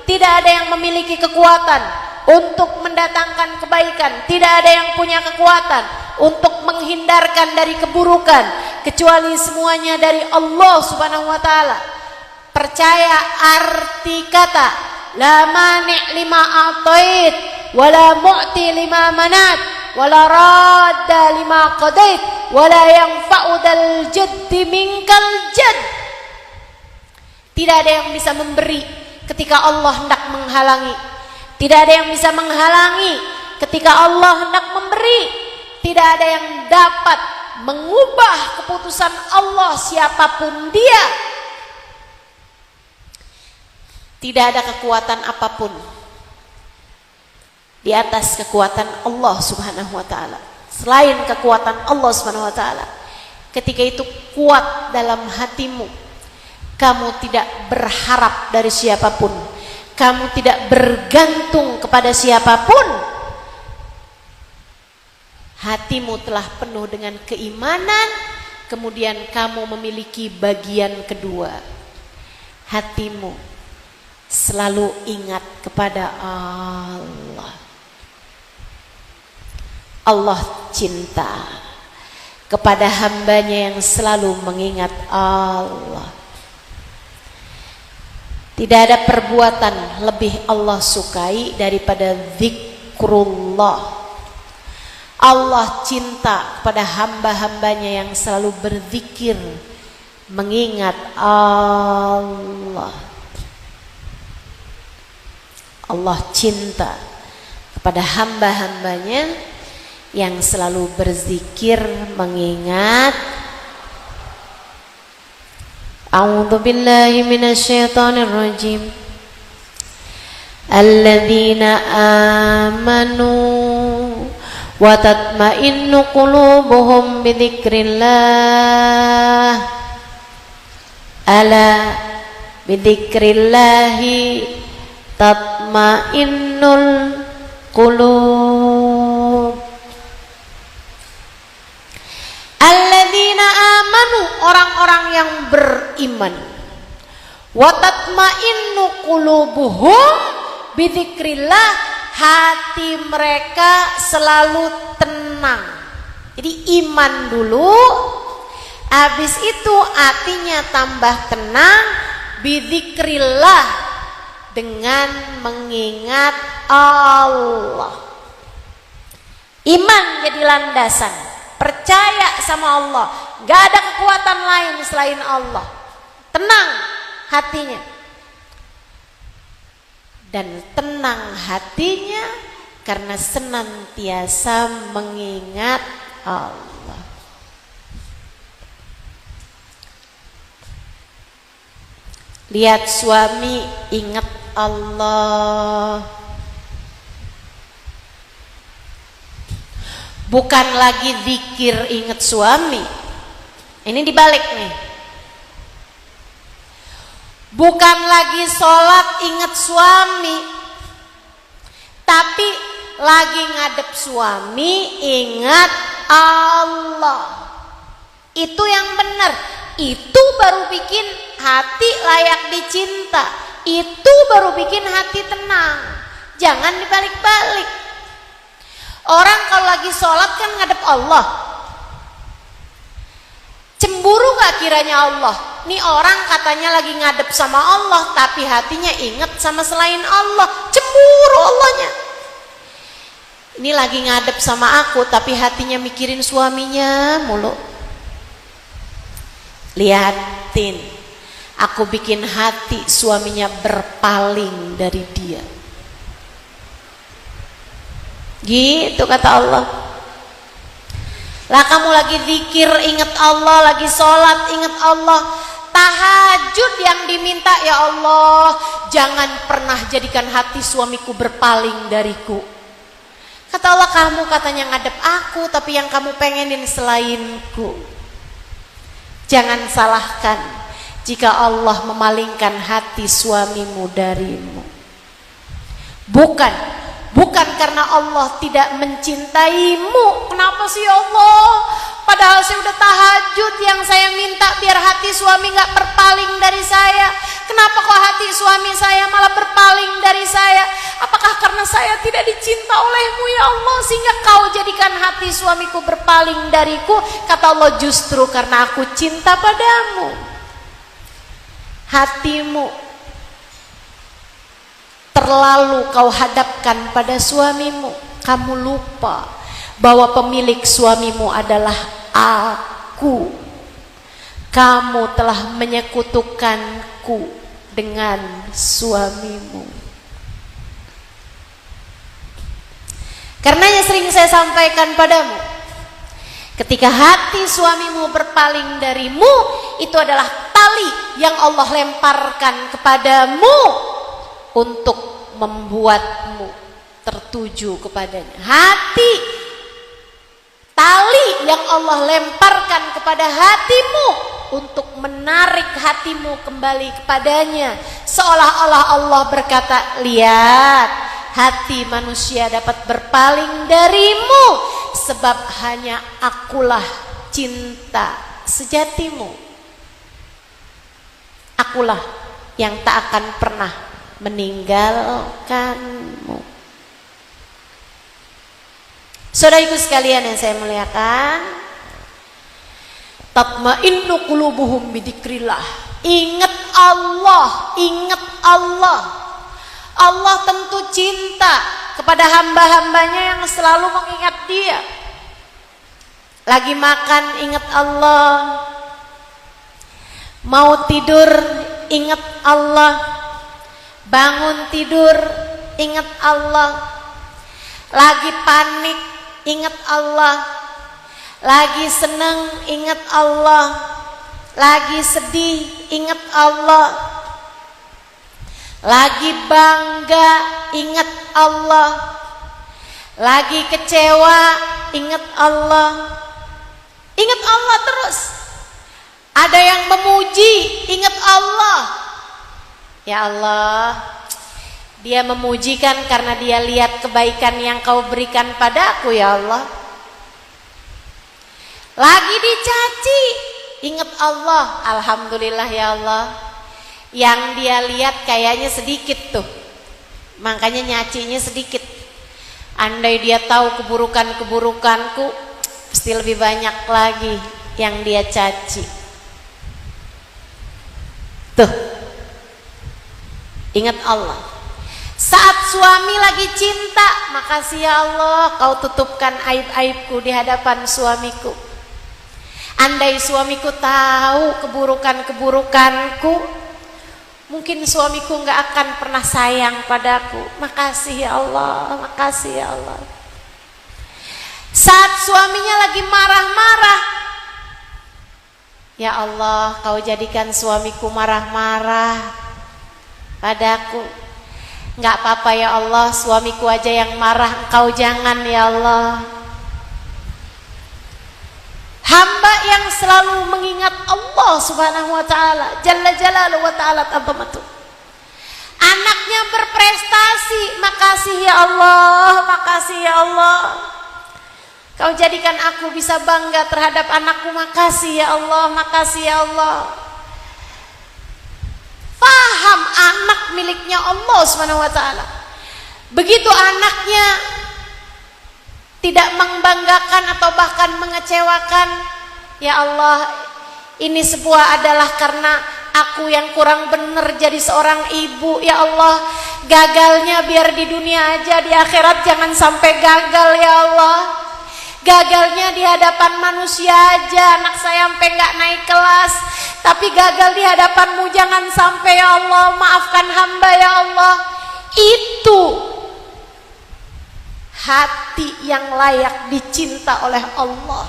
Tidak ada yang memiliki kekuatan, untuk mendatangkan kebaikan, tidak ada yang punya kekuatan untuk menghindarkan dari keburukan kecuali semuanya dari Allah Subhanahu wa taala. Percaya arti kata la mani' lima a'tait wala mu'ti lima manat wala radda lima qadait wala yanfa'u dal jaddi minkal jadd. Tidak ada yang bisa memberi ketika Allah hendak menghalangi. Tidak ada yang bisa menghalangi ketika Allah hendak memberi. Tidak ada yang dapat mengubah keputusan Allah siapapun dia. Tidak ada kekuatan apapun di atas kekuatan Allah Subhanahu wa taala. Selain kekuatan Allah Subhanahu wa taala. Ketika itu kuat dalam hatimu, kamu tidak berharap dari siapapun, kamu tidak bergantung kepada siapapun. Hatimu telah penuh dengan keimanan, kemudian kamu memiliki bagian kedua. Hatimu selalu ingat kepada Allah. Allah cinta kepada hambanya yang selalu mengingat Allah. Tidak ada perbuatan lebih Allah sukai daripada zikrullah. Allah cinta kepada hamba-hambanya yang selalu berzikir, mengingat Allah. Allah cinta kepada hamba-hambanya yang selalu berzikir, mengingat. A'udzu billahi minasyaitonir rajim. Alladzina amanu wa tatma'innu qulubuhum bidzikrillah. Ala bidzikrillahi tatma'innul qulub. Alladzina amanu, orang-orang yang beriman. Wa tatma'innu qulubuhum bidzikrillah, hati mereka selalu tenang. Jadi iman dulu, habis itu hatinya tambah tenang bidzikrillah, dengan mengingat Allah. Iman jadi landasan, percaya sama Allah, gak ada kekuatan lain selain Allah. Tenang hatinya, dan tenang hatinya karena senantiasa mengingat Allah. Lihat suami ingat Allah, bukan lagi zikir ingat suami. Ini dibalik nih. Bukan lagi sholat ingat suami, tapi lagi ngadep suami ingat Allah. Itu yang benar. Itu baru bikin hati layak dicinta. Itu baru bikin hati tenang. Jangan dibalik-balik. Orang kalau lagi sholat kan ngadep Allah. Cemburu gak kiranya Allah? Nih orang katanya lagi ngadep sama Allah, tapi hatinya ingat sama selain Allah. Cemburu Allahnya. Ini lagi ngadep sama aku, tapi hatinya mikirin suaminya mulu. Lihatin, aku bikin hati suaminya berpaling dari dia. Gitu kata Allah. Lah kamu lagi zikir ingat Allah, lagi sholat ingat Allah, tahajud yang diminta, ya Allah jangan pernah jadikan hati suamiku berpaling dariku. Kata Allah, kamu katanya ngadep aku, tapi yang kamu pengenin selainku. Jangan salahkan jika Allah memalingkan hati suamimu darimu. Bukan karena Allah tidak mencintaimu. Kenapa sih Allah? Padahal saya udah tahajud, yang saya minta biar hati suami gak berpaling dari saya. Kenapa kok hati suami saya malah berpaling dari saya? Apakah karena saya tidak dicinta olehmu ya Allah sehingga kau jadikan hati suamiku berpaling dariku? Kata Allah, justru karena aku cinta padamu. Hatimu terlalu kau hadapkan pada suamimu. Kamu lupa bahwa pemilik suamimu adalah aku. Kamu telah menyekutukanku dengan suamimu. Karenanya sering saya sampaikan padamu, ketika hati suamimu berpaling darimu, itu adalah tali yang Allah lemparkan kepadamu untuk membuatmu tertuju kepadanya. Hati, tali yang Allah lemparkan kepada hatimu untuk menarik hatimu kembali kepadanya. Seolah-olah Allah berkata, lihat, hati manusia dapat berpaling darimu sebab hanya akulah cinta sejatimu. Akulah yang tak akan pernah meninggalkanmu. Saudariku sekalian yang saya muliakan, tatma'innu qulubuhum bidzikrillah. Ingat Allah, ingat Allah. Allah tentu cinta kepada hamba-hambanya yang selalu mengingat Dia. Lagi makan ingat Allah, mau tidur ingat Allah, bangun tidur ingat Allah, lagi panik ingat Allah, lagi seneng ingat Allah, lagi sedih ingat Allah, lagi bangga ingat Allah, lagi kecewa ingat Allah. Ingat Allah terus. Ada yang memuji, ingat Allah. Ya Allah, Dia memujikan karena Dia lihat kebaikan yang Kau berikan padaku ya Allah. Lagi dicaci, ingat Allah. Alhamdulillah ya Allah, yang Dia lihat kayaknya sedikit tuh, makanya nyacinya sedikit. Andai Dia tahu keburukan-keburukanku, pasti lebih banyak lagi yang Dia caci. Tuh, ingat Allah. Saat suami lagi cinta, makasih ya Allah, Kau tutupkan aib-aibku di hadapan suamiku. Andai suamiku tahu keburukan-keburukanku, mungkin suamiku nggak akan pernah sayang padaku. Makasih ya Allah, makasih ya Allah. Saat suaminya lagi marah-marah, ya Allah, Kau jadikan suamiku marah-marah padaku. Nggak apa-apa ya Allah, suamiku aja yang marah, Engkau jangan ya Allah. Hamba yang selalu mengingat Allah subhanahu wa ta'ala, Jalla Jalaluhu wa ta'ala ta'zamatu. Anaknya berprestasi, makasih ya Allah, makasih ya Allah. Kau jadikan aku bisa bangga terhadap anakku, makasih ya Allah, makasih ya Allah. Faham anak miliknya Allah subhanahu wa ta'ala. Begitu anaknya tidak membanggakan atau bahkan mengecewakan, ya Allah, ini sebuah adalah karena aku yang kurang benar jadi seorang ibu. Ya Allah, gagalnya biar di dunia aja, di akhirat jangan sampai gagal ya Allah. Gagalnya di hadapan manusia aja, anak saya sampai nggak naik kelas, tapi gagal di hadapanmu jangan sampai ya Allah. Maafkan hamba ya Allah. Itu hati yang layak dicinta oleh Allah,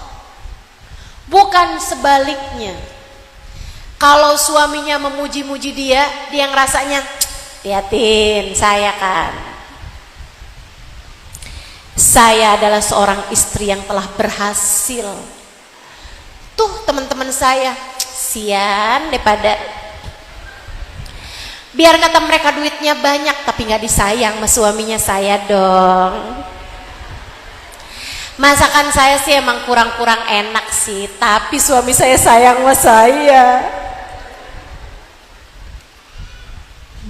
bukan sebaliknya. Kalau suaminya memuji-muji dia, dia ngerasanya, liatin saya kan, saya adalah seorang istri yang telah berhasil. Tuh teman-teman saya, sian daripada, biar kata mereka duitnya banyak tapi nggak disayang sama suaminya saya dong. Masakan saya sih emang kurang-kurang enak sih, tapi suami saya sayang sama saya.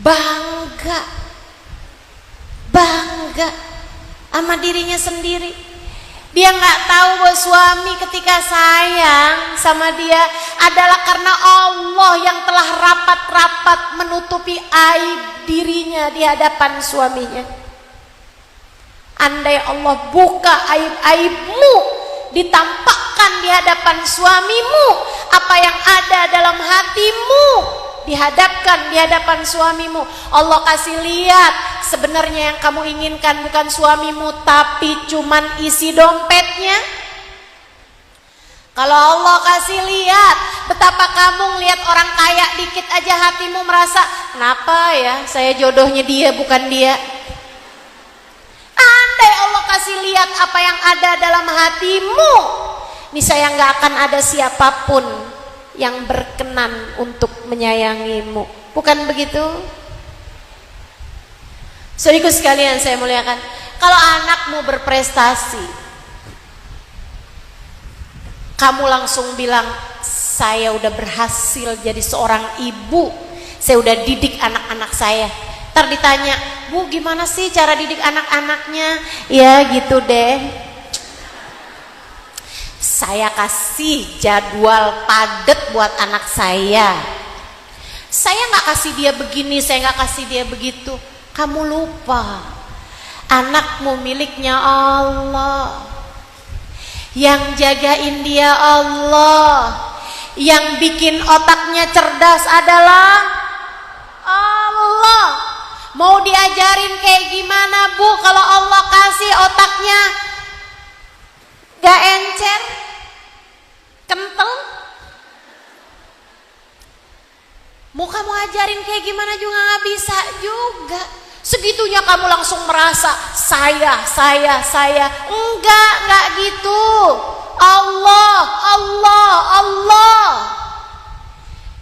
bangga sama dirinya sendiri. Dia nggak tahu bahwa suami ketika sayang sama dia adalah karena Allah yang telah rapat-rapat menutupi aib dirinya di hadapan suaminya. Andai Allah buka aib-aibmu, ditampakkan di hadapan suamimu, apa yang ada dalam hatimu dihadapkan di hadapan suamimu, Allah kasih lihat sebenarnya yang kamu inginkan bukan suamimu tapi cuman isi dompetnya. Kalau Allah kasih lihat betapa kamu lihat orang kaya dikit aja hatimu merasa, kenapa ya saya jodohnya dia bukan dia. Andai Allah kasih lihat apa yang ada dalam hatimu, niscaya nggak akan ada siapapun yang berkenan untuk menyayangimu. Bukan begitu? Saudaraku sekalian saya muliakan, kalau anakmu berprestasi, kamu langsung bilang, saya udah berhasil jadi seorang ibu, saya udah didik anak-anak saya. Ntar ditanya, Bu gimana sih cara didik anak-anaknya? Ya gitu deh, saya kasih jadwal padat buat anak saya nggak kasih dia begini, saya nggak kasih dia begitu. Kamu lupa anakmu miliknya Allah, yang jagain dia Allah, yang bikin otaknya cerdas adalah Allah. Mau diajarin kayak gimana Bu kalau Allah kasih otaknya gak encer, kental? Mau kamu ajarin kayak gimana juga gak bisa juga. Segitunya kamu langsung merasa saya. Enggak gitu. Allah.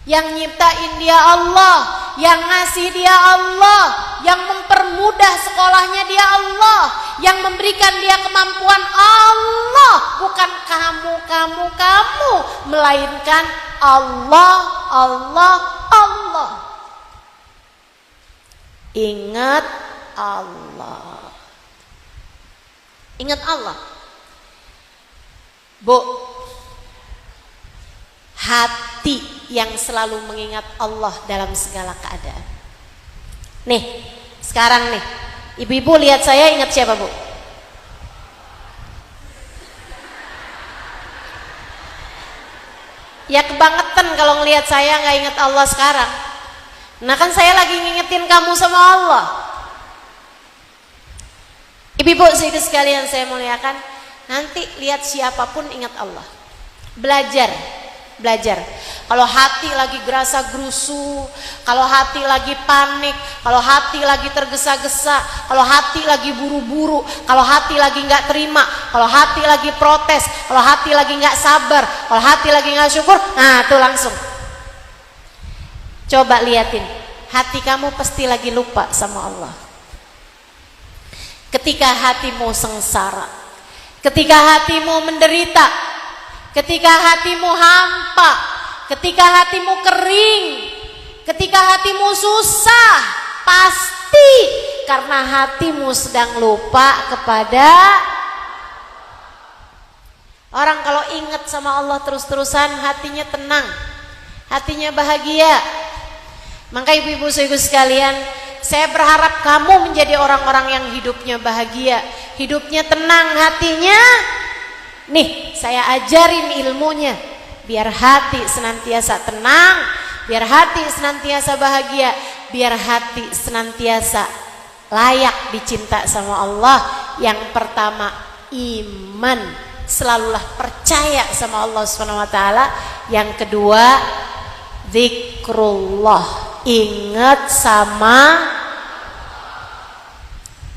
Yang nyiptain dia Allah, yang ngasih dia Allah, yang mempermudah sekolahnya dia Allah, yang memberikan dia kemampuan Allah, bukan kamu, melainkan Allah. Ingat Allah. Ingat Allah. Bu, hati yang selalu mengingat Allah dalam segala keadaan. Nih, sekarang nih, ibu-ibu lihat saya ingat siapa Bu? Ya kebangetan kalau ngelihat saya nggak ingat Allah sekarang. Nah kan saya lagi ngingetin kamu sama Allah. Ibu-ibu sekalian saya muliakan, nanti lihat siapapun ingat Allah. Belajar. Kalau hati lagi gerasa gerusu, kalau hati lagi panik, kalau hati lagi tergesa-gesa, kalau hati lagi buru-buru, kalau hati lagi nggak terima, kalau hati lagi protes, kalau hati lagi nggak sabar, kalau hati lagi nggak syukur, nah tuh langsung coba liatin, hati kamu pasti lagi lupa sama Allah. Ketika hatimu sengsara, ketika hatimu menderita, ketika hatimu hampa, ketika hatimu kering, ketika hatimu susah, pasti karena hatimu sedang lupa kepada orang. Kalau ingat sama Allah terus-terusan, hatinya tenang, hatinya bahagia. Maka ibu-ibu sekalian, saya berharap kamu menjadi orang-orang yang hidupnya bahagia, hidupnya tenang, hatinya nih saya ajarin ilmunya biar hati senantiasa tenang, biar hati senantiasa bahagia, biar hati senantiasa layak dicinta sama Allah. Yang pertama iman, selalulah percaya sama Allah SWT. Yang kedua zikrullah, ingat sama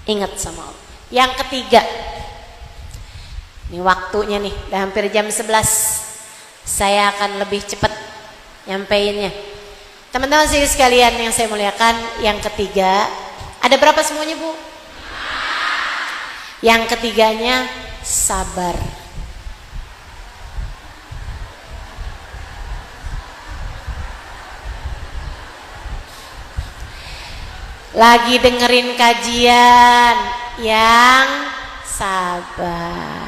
Allah. Yang ketiga, ini waktunya nih, udah hampir jam 11. Saya akan lebih cepat nyampeinnya. Teman-teman sekalian yang saya muliakan, yang ketiga, ada berapa semuanya Bu? Yang ketiganya sabar. Lagi dengerin kajian yang sabar.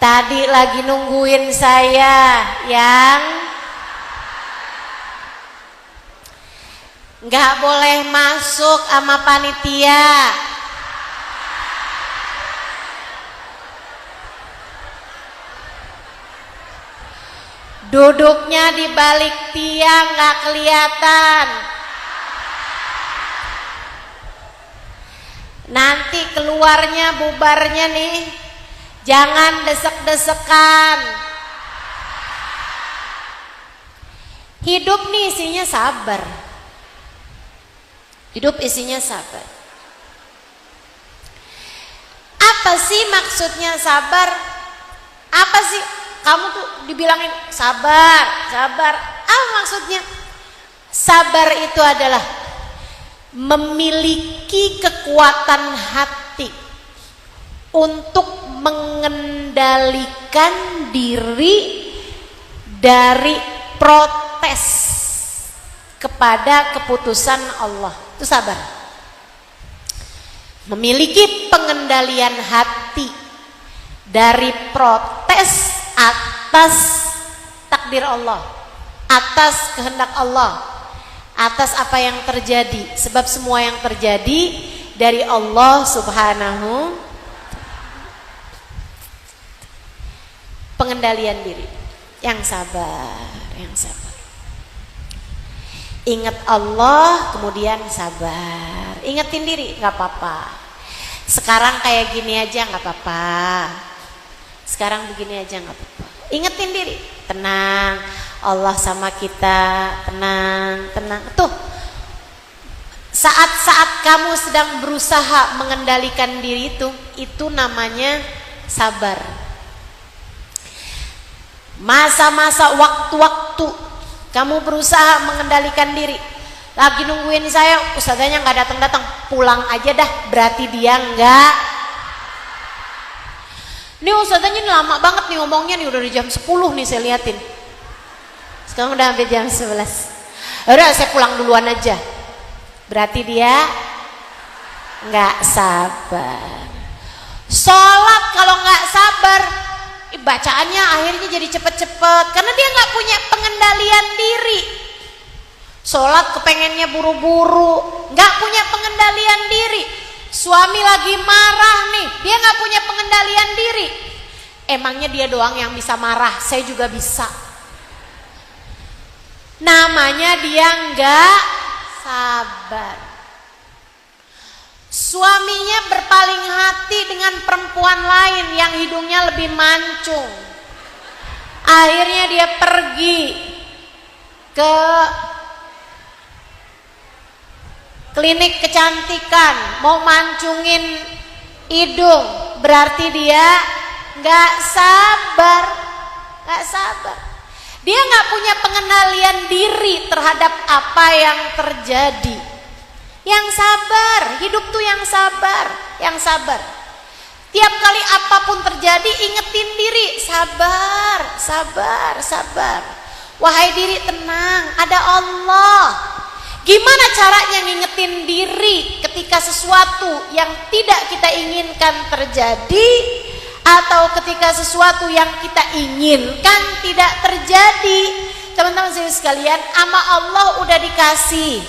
Tadi lagi nungguin saya yang nggak boleh masuk sama panitia. Duduknya di balik tiang nggak kelihatan. Nanti keluarnya bubarnya nih, jangan desek-desekan. Hidup nih isinya sabar. Hidup isinya sabar. Apa sih maksudnya sabar? Apa sih? Kamu tuh dibilangin sabar, sabar. Apa maksudnya? Sabar itu adalah memiliki kekuatan hati untuk mengendalikan diri dari protes kepada keputusan Allah. Itu sabar. Memiliki pengendalian hati dari protes atas takdir Allah, atas kehendak Allah, atas apa yang terjadi. Sebab semua yang terjadi dari Allah Subhanahu. Pengendalian diri yang sabar, yang sabar. Ingat Allah, kemudian sabar. Ingetin diri, gak apa-apa. Sekarang kayak gini aja gak apa-apa. Sekarang begini aja gak apa-apa. Ingetin diri, tenang. Allah sama kita, tenang, tenang. Tuh, saat-saat kamu sedang berusaha mengendalikan diri itu namanya sabar. Masa-masa waktu-waktu kamu berusaha mengendalikan diri, lagi nungguin saya, ustazanya nggak datang-datang, pulang aja dah, berarti dia nggak. Nih ustazanya ini lama banget nih ngomongnya nih, udah di jam 10 nih saya liatin. Sekarang udah sampai jam 11. Udah saya pulang duluan aja. Berarti dia nggak sabar. Sholat kalau nggak sabar, bacaannya akhirnya jadi cepet-cepet karena dia nggak punya pengendalian diri. Sholat kepengennya buru-buru, nggak punya pengendalian diri. Suami lagi marah nih, dia nggak punya pengendalian diri. Emangnya dia doang yang bisa marah? Saya juga bisa. Namanya dia nggak sabar. Suaminya berpaling hati dengan perempuan lain yang hidungnya lebih mancung. Akhirnya dia pergi ke klinik kecantikan, mau mancungin hidung. Berarti dia nggak sabar, nggak sabar. Dia nggak punya pengendalian diri terhadap apa yang terjadi. Yang sabar, hidup tuh yang sabar, yang sabar. Tiap kali apapun terjadi, ingetin diri, sabar, sabar, sabar. Wahai diri, tenang, ada Allah. Gimana caranya ngingetin diri ketika sesuatu yang tidak kita inginkan terjadi, atau ketika sesuatu yang kita inginkan tidak terjadi? Teman-teman sekalian, sama Allah udah dikasih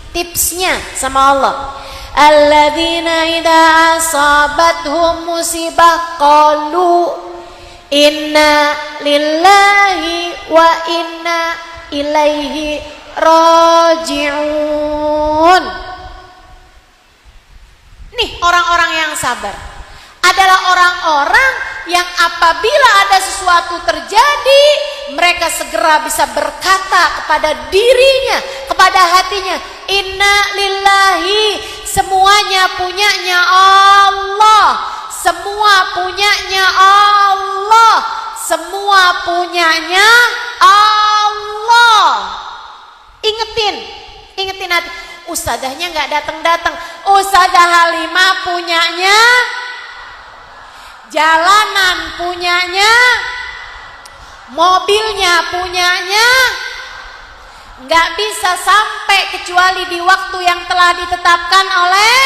tipsnya sama Allah. Alladzina idza asabathum musibah qalu inna lillahi wa inna ilaihi raji'un. Nih orang-orang yang sabar adalah orang-orang yang apabila ada sesuatu terjadi, mereka segera bisa berkata kepada dirinya, kepada hatinya, inna lillahi, semuanya punyanya Allah, semua punyanya Allah, semua punyanya Allah. Ingetin hati. Ustazahnya nggak datang-datang, Ustazah Halimah punyanya, jalanan punyanya, mobilnya punyanya, nggak bisa sampai kecuali di waktu yang telah ditetapkan oleh.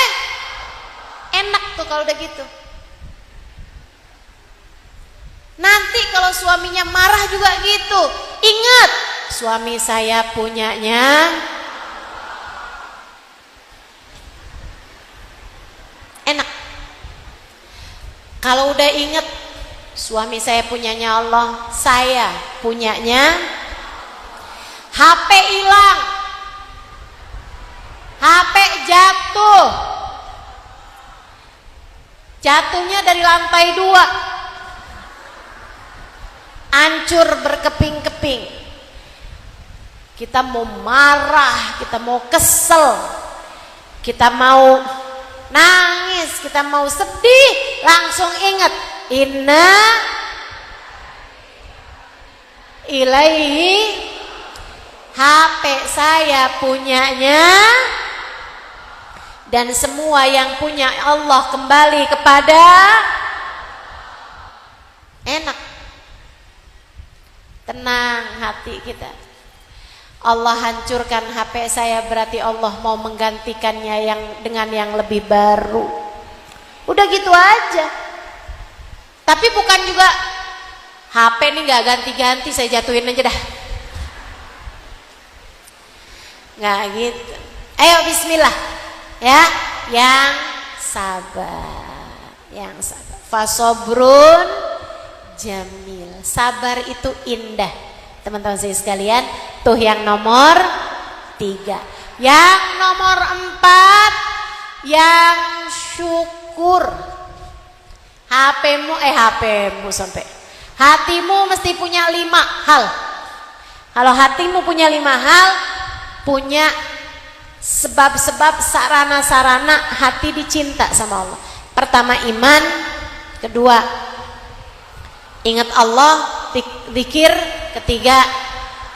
Enak tuh kalau udah gitu. Nanti kalau suaminya marah juga gitu, ingat suami saya punyanya. Enak. Kalau udah ingat suami saya punyanya Allah, saya punyanya. HP hilang, HP jatuh, jatuhnya dari lantai 2, hancur berkeping-keping. Kita mau marah, kita mau kesel, kita mau nangis, kita mau sedih, langsung ingat inna ilaihi, HP saya punyanya, dan semua yang punya Allah kembali kepada. Enak, tenang hati kita. Allah hancurkan HP saya, berarti Allah mau menggantikannya dengan yang lebih baru. Udah gitu aja. Tapi bukan juga HP ini gak ganti-ganti, saya jatuhin aja dah. Nggak gitu. Ayo bismillah ya, yang sabar, yang sabar. Fasobrun jamil, sabar itu indah. Teman-teman saya sekalian, tuh yang nomor 3. Yang nomor 4, yang syukur. HPmu sampai hatimu mesti punya 5 hal. Kalau hatimu punya 5 hal, punya sebab-sebab, sarana-sarana hati dicinta sama Allah. Pertama iman, kedua ingat Allah, zikir, ketiga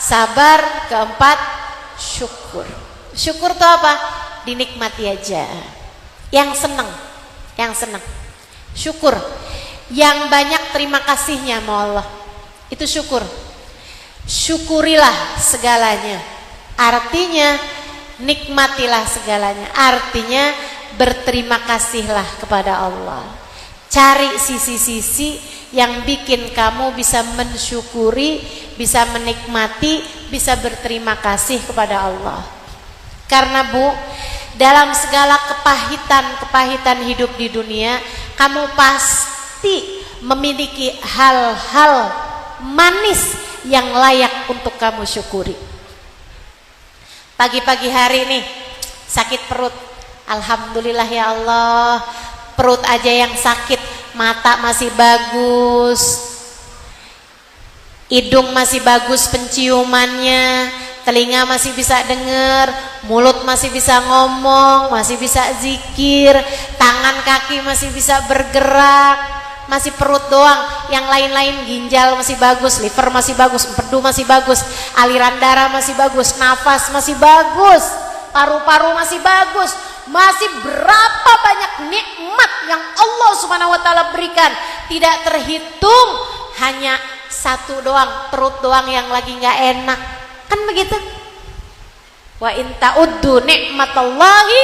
sabar, keempat syukur. Syukur itu apa? Dinikmati aja, yang seneng, yang seneng. Syukur yang banyak terima kasihnya sama Allah, itu syukur. Syukurilah segalanya, artinya nikmatilah segalanya, artinya berterima kasihlah kepada Allah. Cari sisi-sisi yang bikin kamu bisa mensyukuri, bisa menikmati, bisa berterima kasih kepada Allah. Karena Bu, dalam segala kepahitan hidup di dunia, kamu pasti memiliki hal-hal manis yang layak untuk kamu syukuri. Pagi-pagi hari nih sakit perut, alhamdulillah ya Allah, perut aja yang sakit, mata masih bagus, hidung masih bagus penciumannya, telinga masih bisa dengar, mulut masih bisa ngomong, masih bisa zikir, tangan kaki masih bisa bergerak. Masih perut doang, yang lain-lain ginjal masih bagus, liver masih bagus, empedu masih bagus, aliran darah masih bagus, nafas masih bagus, paru-paru masih bagus. Masih berapa banyak nikmat yang Allah Subhanahu wa taala berikan, tidak terhitung. Hanya satu doang, perut doang yang lagi nggak enak. Kan begitu? Wa in ta'uddu nikmatallahi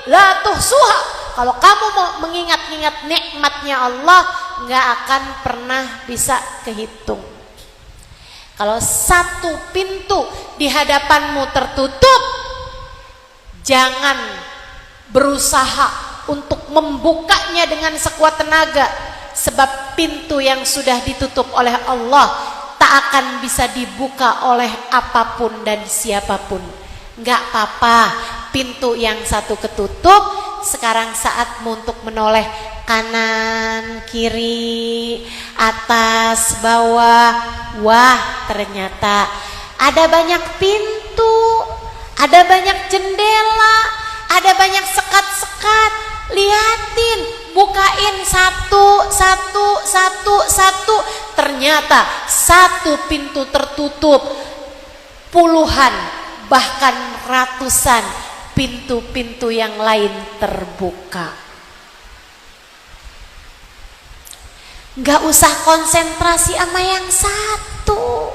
la tuhsuha. Kalau kamu mau mengingat-ingat nikmatnya Allah, nggak akan pernah bisa kehitung. Kalau satu pintu di hadapanmu tertutup, jangan berusaha untuk membukanya dengan sekuat tenaga, sebab pintu yang sudah ditutup oleh Allah tak akan bisa dibuka oleh apapun dan siapapun. Nggak apa-apa, pintu yang satu ketutup, sekarang saatmu untuk menoleh kanan, kiri, atas, bawah. Wah, ternyata ada banyak pintu, ada banyak jendela, ada banyak sekat-sekat. Liatin, bukain satu. Ternyata satu pintu tertutup, puluhan bahkan ratusan pintu-pintu yang lain terbuka. Nggak usah konsentrasi sama yang satu.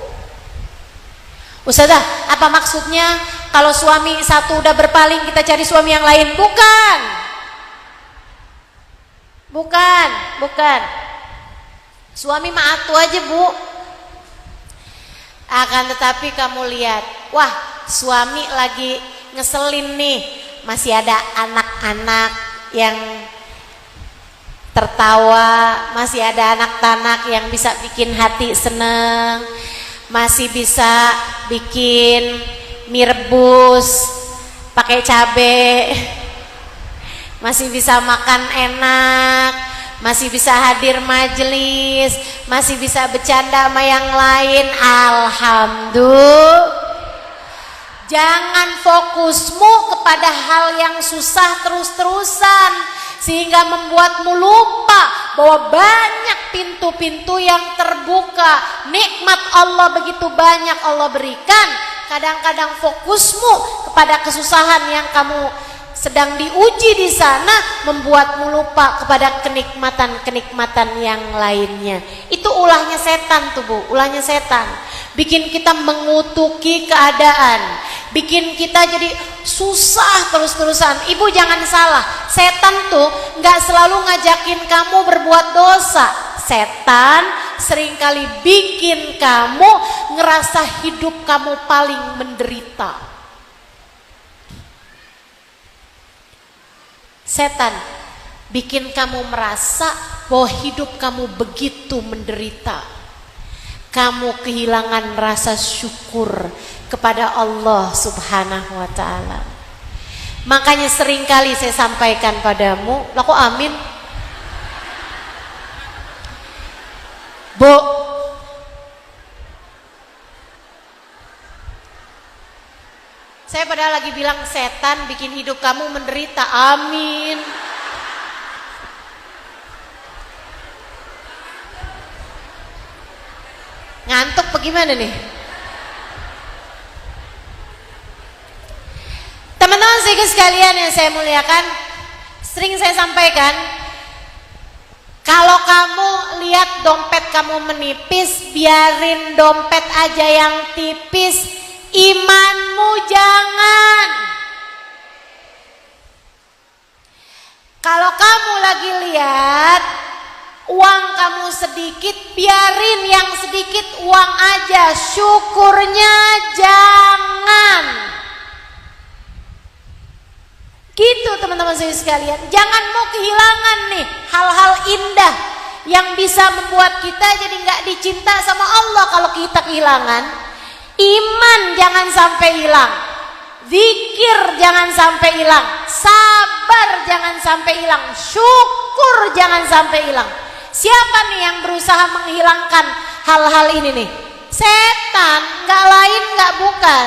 Ustazah, apa maksudnya kalau suami satu udah berpaling kita cari suami yang lain? Bukan. Suami mah atu aja, Bu. Akan tetapi kamu lihat, wah, suami lagi ngeselin nih, masih ada anak-anak yang tertawa, masih ada anak-anak yang bisa bikin hati seneng, masih bisa bikin mie rebus pakai cabe, masih bisa makan enak, masih bisa hadir majelis, masih bisa bercanda sama yang lain. Alhamdulillah. Jangan fokusmu kepada hal yang susah terus-terusan sehingga membuatmu lupa bahwa banyak pintu-pintu yang terbuka. Nikmat Allah begitu banyak Allah berikan. Kadang-kadang fokusmu kepada kesusahan yang kamu sedang diuji di sana membuatmu lupa kepada kenikmatan-kenikmatan yang lainnya. Itu ulahnya setan tuh, Bu, ulahnya setan. Bikin kita mengutuki keadaan, bikin kita jadi susah terus-terusan. Ibu jangan salah, setan tuh nggak selalu ngajakin kamu berbuat dosa. Setan seringkali bikin kamu ngerasa hidup kamu paling menderita. Setan bikin kamu merasa bahwa hidup kamu begitu menderita. Kamu kehilangan rasa syukur kepada Allah Subhanahu wa ta'ala. Makanya seringkali saya sampaikan padamu, lah kok amin? Bu, saya padahal lagi bilang setan bikin hidup kamu menderita. Amin. Ngantuk bagaimana nih? Teman-teman sekalian yang saya muliakan, sering saya sampaikan, kalau kamu lihat dompet kamu menipis, biarin dompet aja yang tipis, imanmu jangan. Kalau kamu lagi lihat uang kamu sedikit, biarin yang sedikit uang aja, syukurnya jangan. Gitu teman-teman sekalian, jangan mau kehilangan nih hal-hal indah yang bisa membuat kita jadi nggak dicinta sama Allah. Kalau kita kehilangan iman, jangan sampai hilang, zikir jangan sampai hilang, sabar jangan sampai hilang, syukur jangan sampai hilang. Siapa nih yang berusaha menghilangkan hal-hal ini nih? Setan, nggak lain nggak bukan.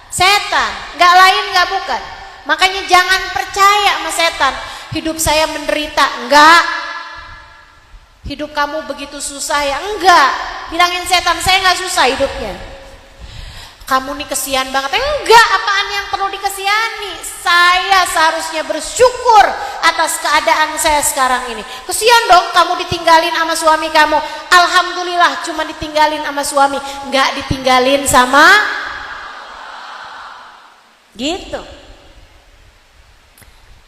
Setan, nggak lain nggak bukan. Makanya jangan percaya sama setan. Hidup saya menderita, enggak. Hidup kamu begitu susah ya, enggak. Bilangin setan, saya nggak susah hidupnya. Kamu nih kesian banget, enggak. Apaan yang perlu dikesihani? Saya seharusnya bersyukur atas keadaan saya sekarang ini. Kesian dong kamu ditinggalin sama suami kamu. Alhamdulillah cuma ditinggalin sama suami, enggak ditinggalin sama gitu.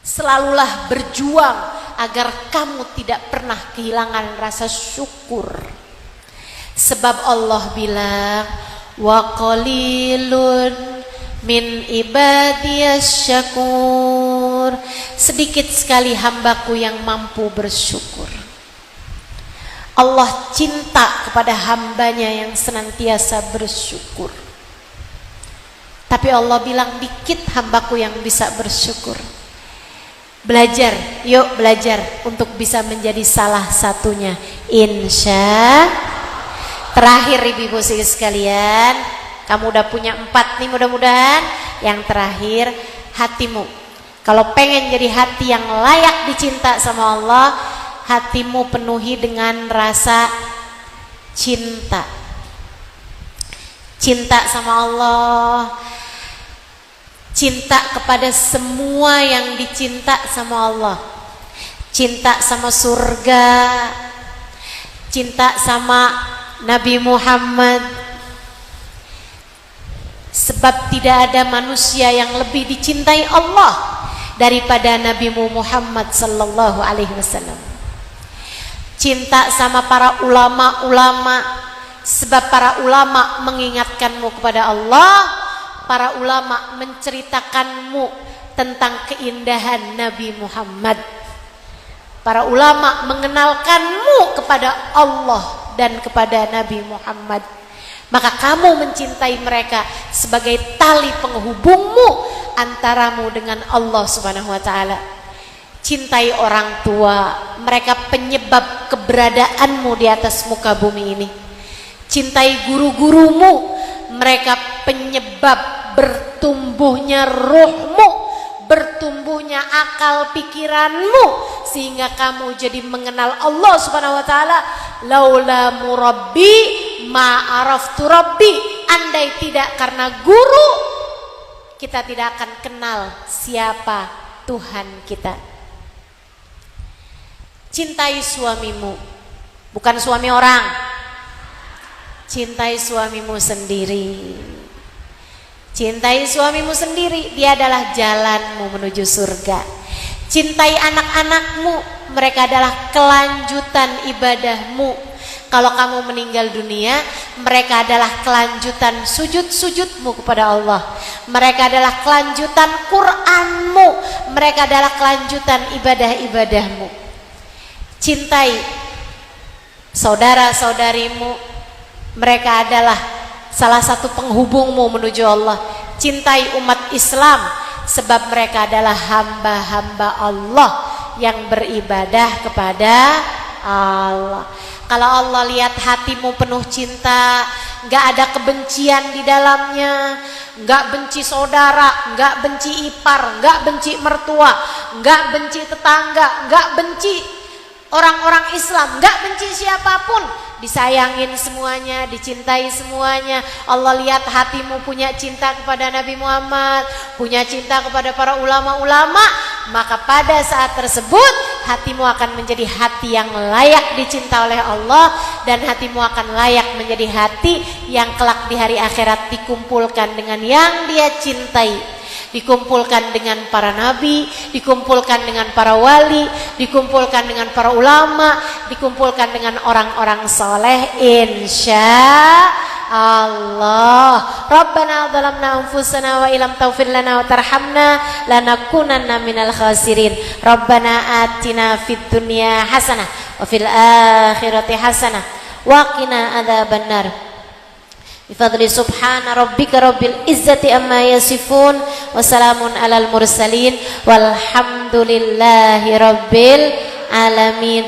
Selalulah berjuang agar kamu tidak pernah kehilangan rasa syukur. Sebab Allah bilang, wa qalilun min ibadiyas syakur. Sedikit sekali hambaku yang mampu bersyukur. Allah cinta kepada hambanya yang senantiasa bersyukur. Tapi Allah bilang dikit hambaku yang bisa bersyukur. Belajar, yuk belajar untuk bisa menjadi salah satunya. Insya. Terakhir ibu-ibu sekalian, kamu udah punya 4 nih mudah-mudahan. Yang terakhir, hatimu. Kalau pengen jadi hati yang layak dicinta sama Allah, hatimu penuhi dengan rasa cinta. Cinta sama Allah, cinta kepada semua yang dicinta sama Allah, cinta sama surga, cinta sama Nabi Muhammad, Sebab tidak ada manusia yang lebih dicintai Allah daripada Nabi Muhammad sallallahu alaihi wasallam. Cinta sama para ulama-ulama, sebab para ulama mengingatkanmu kepada Allah, para ulama menceritakanmu tentang keindahan Nabi Muhammad. Para ulama mengenalkanmu kepada Allah dan kepada Nabi Muhammad. Maka kamu mencintai mereka sebagai tali penghubungmu antaramu dengan Allah Subhanahu wa taala. Cintai orang tua, mereka penyebab keberadaanmu di atas muka bumi ini. Cintai guru-gurumu, mereka penyebab bertumbuhnya ruhmu, bertumbuhnya akal pikiranmu, sehingga kamu jadi mengenal Allah Subhanahu wa taala. Laula murabbi ma araftu rabbi, andai tidak karena guru, kita tidak akan kenal siapa Tuhan kita. Cintai suamimu, bukan suami orang. Cintai suamimu sendiri. Cintai suamimu sendiri, dia adalah jalanmu menuju surga. Cintai anak-anakmu, mereka adalah kelanjutan ibadahmu. Kalau kamu meninggal dunia, mereka adalah kelanjutan sujud-sujudmu kepada Allah. Mereka adalah kelanjutan Qur'anmu. Mereka adalah kelanjutan ibadah-ibadahmu. Cintai saudara-saudarimu, mereka adalah salah satu penghubungmu menuju Allah. Cintai umat Islam, sebab mereka adalah hamba-hamba Allah yang beribadah kepada Allah. Kalau Allah lihat hatimu penuh cinta, gak ada kebencian di dalamnya, gak benci saudara, gak benci ipar, gak benci mertua, gak benci tetangga, gak benci orang-orang Islam, gak benci siapapun, disayangin semuanya, dicintai semuanya. Allah lihat hatimu punya cinta kepada Nabi Muhammad, punya cinta kepada para ulama-ulama, maka pada saat tersebut hatimu akan menjadi hati yang layak dicinta oleh Allah, dan hatimu akan layak menjadi hati yang kelak di hari akhirat dikumpulkan dengan yang dia cintai, dikumpulkan dengan para nabi, dikumpulkan dengan para wali, dikumpulkan dengan para ulama, dikumpulkan dengan orang-orang soleh, insya Allah. Rabbana zalamna anfusana wa ilam taghfir lana wa tarhamna lanakunanna minal khasirin. Rabbana atina fid dunya hasanah wa fil akhirati hasanah wa qina adzabannar. Bifadli subhana rabbika rabbil izzati amma yasifun wa salamun alal mursalin walhamdulillahi rabbil alamin.